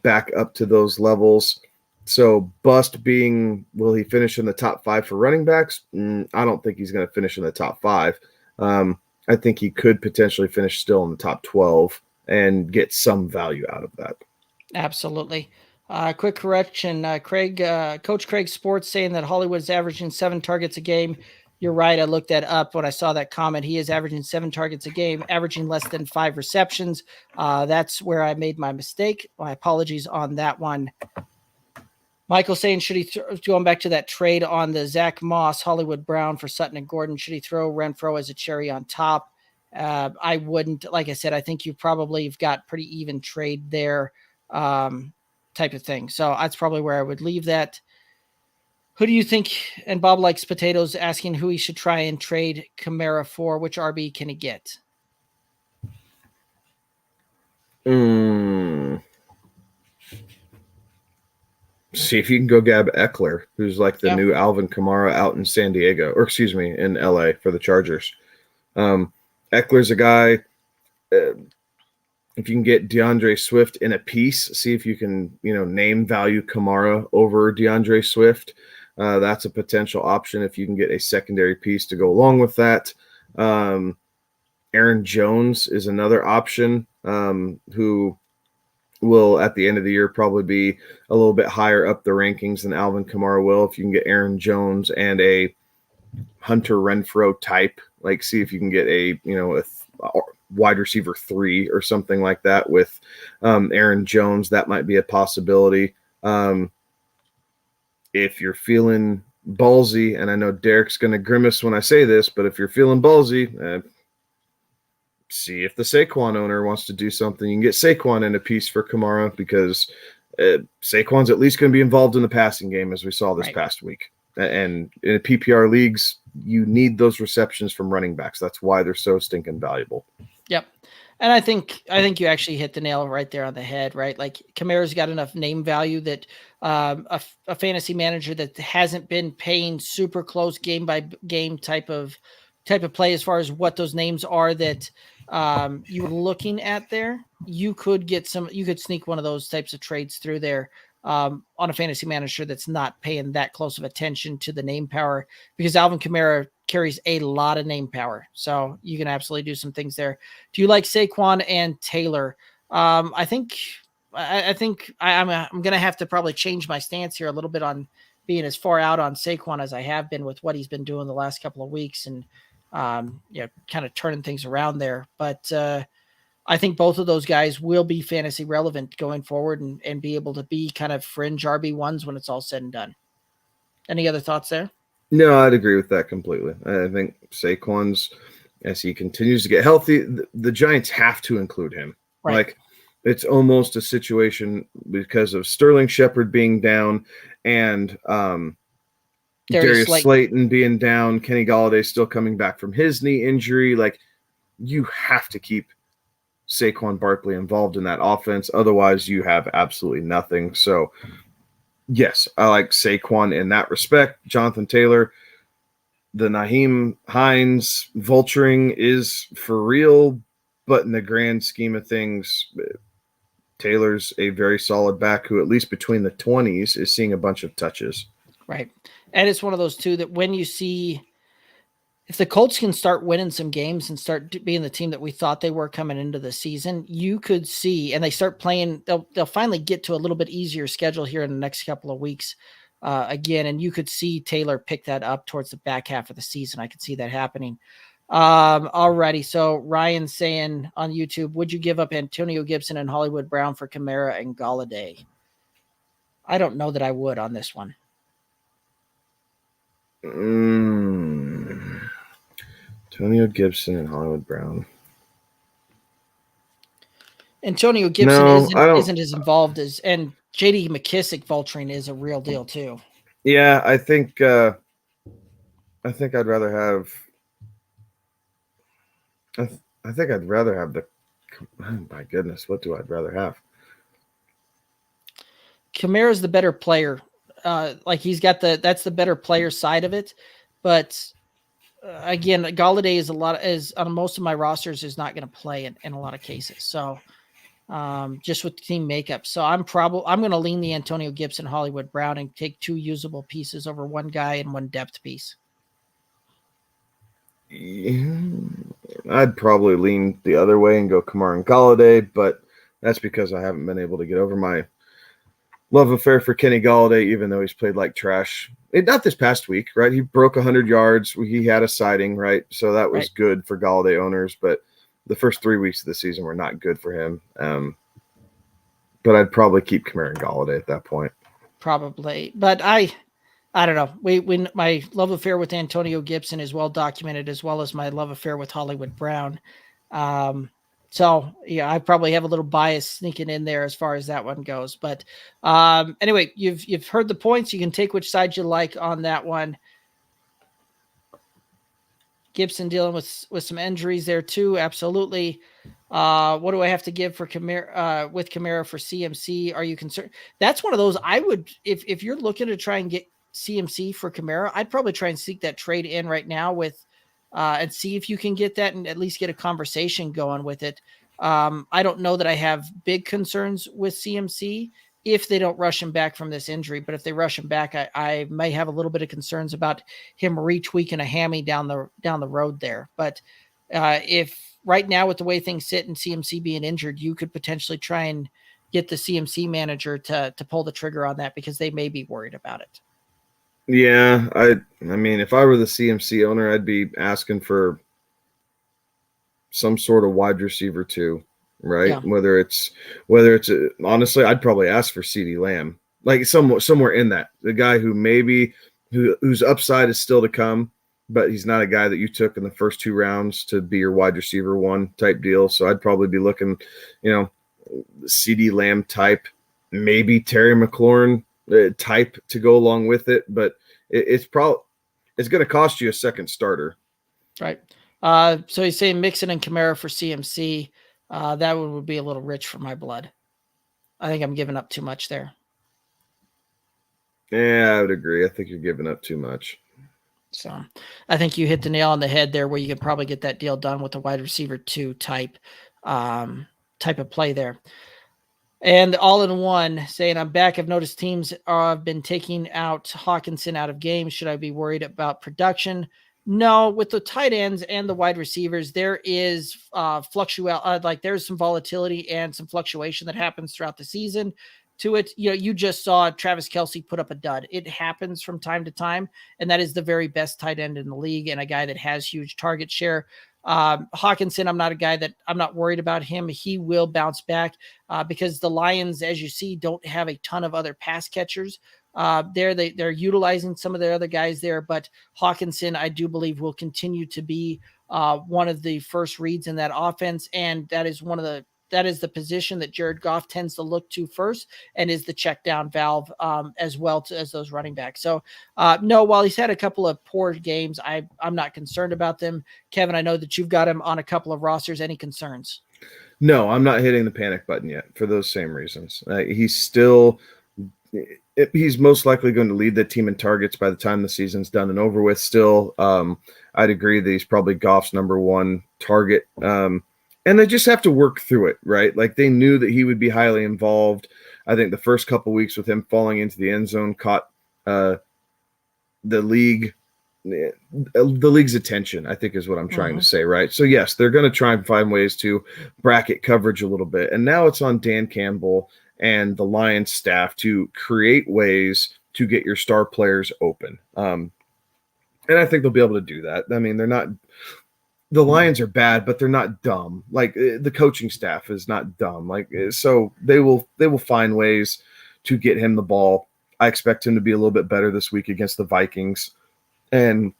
back up to those levels. So bust being, will he finish in the top 5 for running backs? I don't think he's going to finish in the top 5. I think he could potentially finish still in the top 12 and get some value out of that. Absolutely. Quick correction. Coach Craig Sports saying that Hollywood's averaging 7 targets a game. You're right. I looked that up when I saw that comment. He is averaging 7 targets a game, averaging less than 5 receptions. That's where I made my mistake. My apologies on that one. Michael saying, should he going back to that trade on the Zach Moss, Hollywood Brown for Sutton and Gordon, should he throw Renfro as a cherry on top? I wouldn't. Like I said, I think you've got pretty even trade there, type of thing. So that's probably where I would leave that. Who do you think? And Bob Likes Potatoes asking who he should try and trade Kamara for. Which RB can he get? See if you can go grab Eckler, who's like the new Alvin Kamara out in San Diego, or excuse me, in LA for the Chargers. Eckler's a guy. If you can get DeAndre Swift in a piece, see if you can, name value Kamara over DeAndre Swift. That's a potential option if you can get a secondary piece to go along with that. Aaron Jones is another option, who will at the end of the year probably be a little bit higher up the rankings than Alvin Kamara will. If you can get Aaron Jones and a Hunter Renfro type, like see if you can get a wide receiver 3 or something like that with Aaron Jones, that might be a possibility. If you're feeling ballsy, and I know Derek's going to grimace when I say this, but if you're feeling ballsy, see if the Saquon owner wants to do something. You can get Saquon in a piece for Kamara because Saquon's at least going to be involved in the passing game, as we saw this past week. And in PPR leagues, you need those receptions from running backs. That's why they're so stinking valuable. Yep. And I think you actually hit the nail right there on the head, right? Like Kamara's got enough name value that a fantasy manager that hasn't been paying super close game by game type of play as far as what those names are that you were looking at there, you could sneak one of those types of trades through there on a fantasy manager that's not paying that close of attention to the name power, because Alvin Kamara carries a lot of name power. So you can absolutely do some things there. Do you like Saquon and Taylor? I think I'm going to have to probably change my stance here a little bit on being as far out on Saquon as I have been with what he's been doing the last couple of weeks and kind of turning things around there. But I think both of those guys will be fantasy relevant going forward and be able to be kind of fringe RB1s when it's all said and done. Any other thoughts there? No, I'd agree with that completely. I think Saquon's, as he continues to get healthy, the Giants have to include him. Right. Like, it's almost a situation because of Sterling Shepard being down and Darius Slayton being down, Kenny Galladay still coming back from his knee injury. Like, you have to keep Saquon Barkley involved in that offense. Otherwise, you have absolutely nothing. So, yes, I like Saquon in that respect. Jonathan Taylor, the Nyheim Hines vulturing is for real, but in the grand scheme of things, Taylor's a very solid back who, at least between the 20s, is seeing a bunch of touches. Right. And it's one of those two that when you see, if the Colts can start winning some games and start being the team that we thought they were coming into the season, you could see, and they start playing, they'll finally get to a little bit easier schedule here in the next couple of weeks again. And you could see Taylor pick that up towards the back half of the season. I could see that happening. Alrighty. So Ryan's saying on YouTube, would you give up Antonio Gibson and Hollywood Brown for Kamara and Galladay? I don't know that I would on this one. Antonio Gibson and Hollywood Brown. Antonio Gibson isn't as involved as, and J.D. McKissick vulturing is a real deal too. Yeah, I think I'd rather have. I think I'd rather have the. Oh my goodness, what do I'd rather have? Kamara's the better player. Like he's got that's the better player side of it, but again, Galladay is on most of my rosters is not going to play in a lot of cases. So just with team makeup. So I'm going to lean the Antonio Gibson, Hollywood Brown, and take 2 usable pieces over one guy and 1 depth piece. Yeah, I'd probably lean the other way and go Kamara and Galladay, but that's because I haven't been able to get over my love affair for Kenny Galladay, even though he's played like trash. Not this past week, right? He broke 100 yards. He had a sighting, right? So that was good for Galladay owners, but the first 3 weeks of the season were not good for him. But I'd probably keep Kamara and Galladay at that point. Probably, but I don't know. My love affair with Antonio Gibson is well documented, as well as my love affair with Hollywood Brown. So yeah, I probably have a little bias sneaking in there as far as that one goes. But anyway, you've heard the points. You can take which side you like on that one. Gibson dealing with some injuries there too. Absolutely. What do I have to give for Kamara, with Kamara for CMC? Are you concerned? That's one of those I would, if you're looking to try and get CMC for Kamara, I'd probably try and seek that trade in right now with, and see if you can get that and at least get a conversation going with it. I don't know that I have big concerns with CMC if they don't rush him back from this injury, but if they rush him back, I may have a little bit of concerns about him retweaking a hammy down the road there. But if right now with the way things sit and CMC being injured, you could potentially try and get the CMC manager to pull the trigger on that because they may be worried about it. Yeah, I mean, if I were the CMC owner, I'd be asking for some sort of wide receiver too, right? Yeah. Whether it's honestly, I'd probably ask for CeeDee Lamb, like somewhere in that, the guy whose upside is still to come, but he's not a guy that you took in the first 2 rounds to be your wide receiver 1 type deal. So I'd probably be looking, CeeDee Lamb type, maybe Terry McLaurin type to go along with it, but it's going to cost you a second starter. Right. So he's saying Mixon and Kamara for CMC. That would be a little rich for my blood. I think I'm giving up too much there. Yeah, I would agree. I think you're giving up too much. So I think you hit the nail on the head there where you could probably get that deal done with the wide receiver 2 type of play there. And all in one saying, I'm back. I've noticed teams have been taking out Hawkinson out of games. Should I be worried about production? No, with the tight ends and the wide receivers, there is there's some volatility and some fluctuation that happens throughout the season to it. You just saw Travis Kelce put up a dud. It happens from time to time, and that is the very best tight end in the league and a guy that has huge target share. Hawkinson, I'm not worried about him. He will bounce back because the Lions, as you see, don't have a ton of other pass catchers. They're utilizing some of their other guys there, but Hawkinson, I do believe, will continue to be one of the first reads in that offense, and that is the position that Jared Goff tends to look to first, and is the check down valve as well as those running backs. So no, while he's had a couple of poor games, I'm not concerned about them. Kevin, I know that you've got him on a couple of rosters. Any concerns? No, I'm not hitting the panic button yet for those same reasons. He's most likely going to lead the team in targets by the time the season's done and over with. Still, I'd agree that he's probably Goff's number 1 target. And they just have to work through it, right? Like they knew that he would be highly involved. I think the first couple of weeks with him falling into the end zone caught the league's attention, I think is what I'm trying to say, right? So yes, they're going to try and find ways to bracket coverage a little bit. And now it's on Dan Campbell and the Lions staff to create ways to get your star players open. And I think they'll be able to do that. I mean, the Lions are bad, but they're not dumb. Like the coaching staff is not dumb. Like, so they will find ways to get him the ball. I expect him to be a little bit better this week against the Vikings and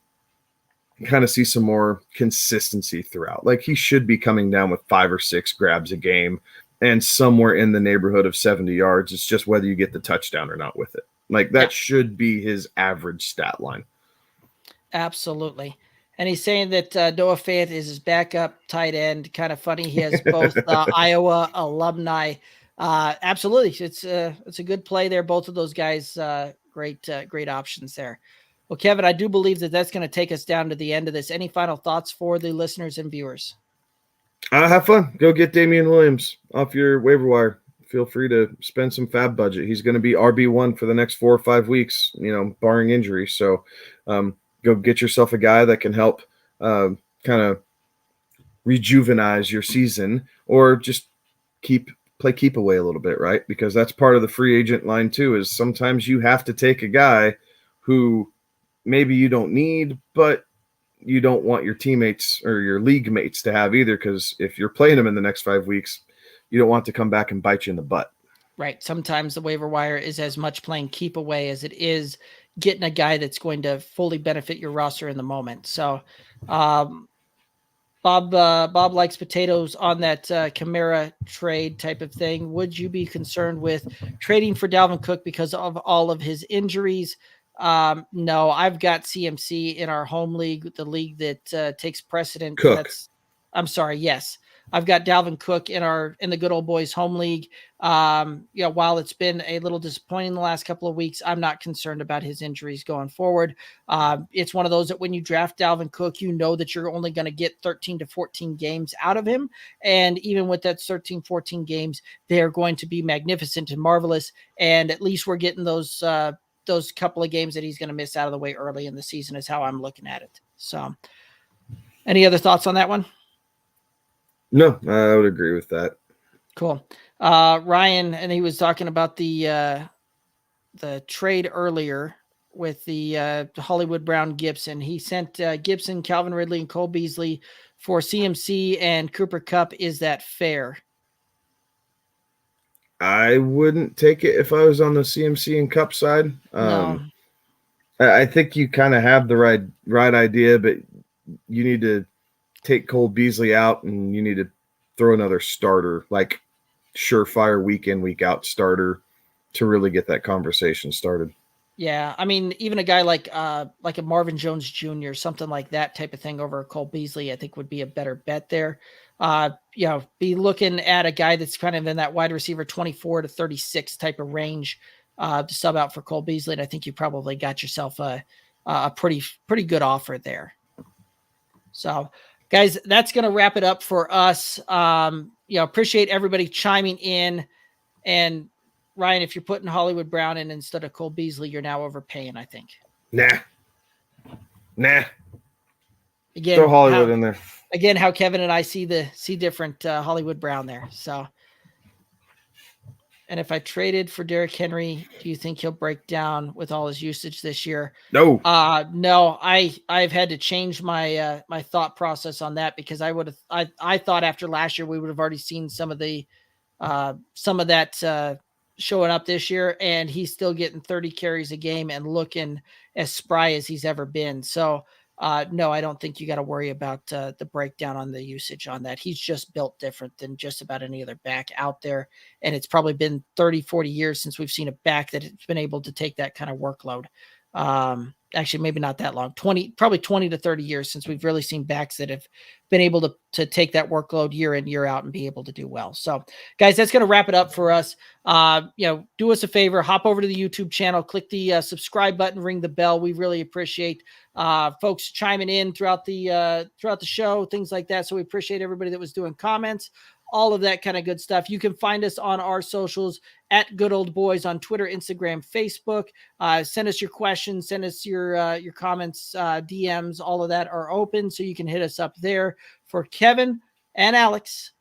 kind of see some more consistency throughout. Like he should be coming down with 5 or 6 grabs a game and somewhere in the neighborhood of 70 yards. It's just whether you get the touchdown or not with it. Like that should be his average stat line. Absolutely. And he's saying that Noah Fant is his backup tight end. Kind of funny. He has both Iowa alumni. Absolutely. It's a good play there. Both of those guys, great options there. Well, Kevin, I do believe that that's going to take us down to the end of this. Any final thoughts for the listeners and viewers? Have fun. Go get Damian Williams off your waiver wire. Feel free to spend some fab budget. He's going to be RB1 for the next 4 or 5 weeks, barring injury. So go get yourself a guy that can help kind of rejuvenize your season, or just play keep away a little bit, right? Because that's part of the free agent line too, is sometimes you have to take a guy who maybe you don't need, but you don't want your teammates or your league mates to have either, because if you're playing them in the next 5 weeks, you don't want to come back and bite you in the butt. Right. Sometimes the waiver wire is as much playing keep away as it is getting a guy that's going to fully benefit your roster in the moment. So Bob likes potatoes on that Kamara trade type of thing. Would you be concerned with trading for Dalvin Cook because of all of his injuries? No, I've got CMC in our home league, the league that takes precedent. Cook. Yes. I've got Dalvin Cook in the good old boys home league. While it's been a little disappointing the last couple of weeks, I'm not concerned about his injuries going forward. It's one of those that when you draft Dalvin Cook, you know that you're only going to get 13 to 14 games out of him. And even with that 13, 14 games, they're going to be magnificent and marvelous. And at least we're getting those couple of games that he's going to miss out of the way early in the season is how I'm looking at it. So any other thoughts on that one? No, I would agree with that. Cool. Ryan, and he was talking about the trade earlier with the Hollywood Brown Gibson. He sent Gibson, Calvin Ridley, and Cole Beasley for CMC and Cooper Kupp. Is that fair? I wouldn't take it if I was on the CMC and Kupp side. No. I think you kind of have the right idea, but you need to take Cole Beasley out, and you need to throw another starter, like surefire week in, week out starter, to really get that conversation started. Yeah, I mean, even a guy like a Marvin Jones Jr., something like that type of thing over Cole Beasley, I think would be a better bet there. Be looking at a guy that's kind of in that wide receiver 24 to 36 type of range to sub out for Cole Beasley, and I think you probably got yourself a pretty good offer there. So, guys, that's going to wrap it up for us. Appreciate everybody chiming in. And Ryan, if you're putting Hollywood Brown in instead of Cole Beasley, you're now overpaying, I think. Nah. Again, throw Hollywood in there. Again, how Kevin and I see different Hollywood Brown there. So, and if I traded for Derrick Henry, do you think he'll break down with all his usage this year? No. No. I've had to change my my thought process on that, because I thought after last year we would have already seen some of that showing up this year, and he's still getting 30 carries a game and looking as spry as he's ever been. So no, I don't think you got to worry about the breakdown on the usage on that. He's just built different than just about any other back out there. And it's probably been 30, 40 years since we've seen a back that has been able to take that kind of workload. Actually, maybe not that long, probably 20 to 30 years since we've really seen backs that have been able to take that workload year in, year out and be able to do well. So guys, that's going to wrap it up for us. Do us a favor, hop over to the YouTube channel, click the subscribe button, ring the bell. We really appreciate folks chiming in throughout the show, things like that. So we appreciate everybody that was doing comments, all of that kind of good stuff. You can find us on our socials at Good Old Boys on Twitter, Instagram, Facebook. Send us your questions, send us your comments, DMs, all of that are open. So you can hit us up there. For Kevin and Alex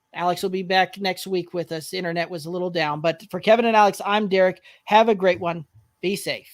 will be back next week with us. The internet was a little down, but for Kevin and Alex, I'm Derek. Have a great one. Be safe.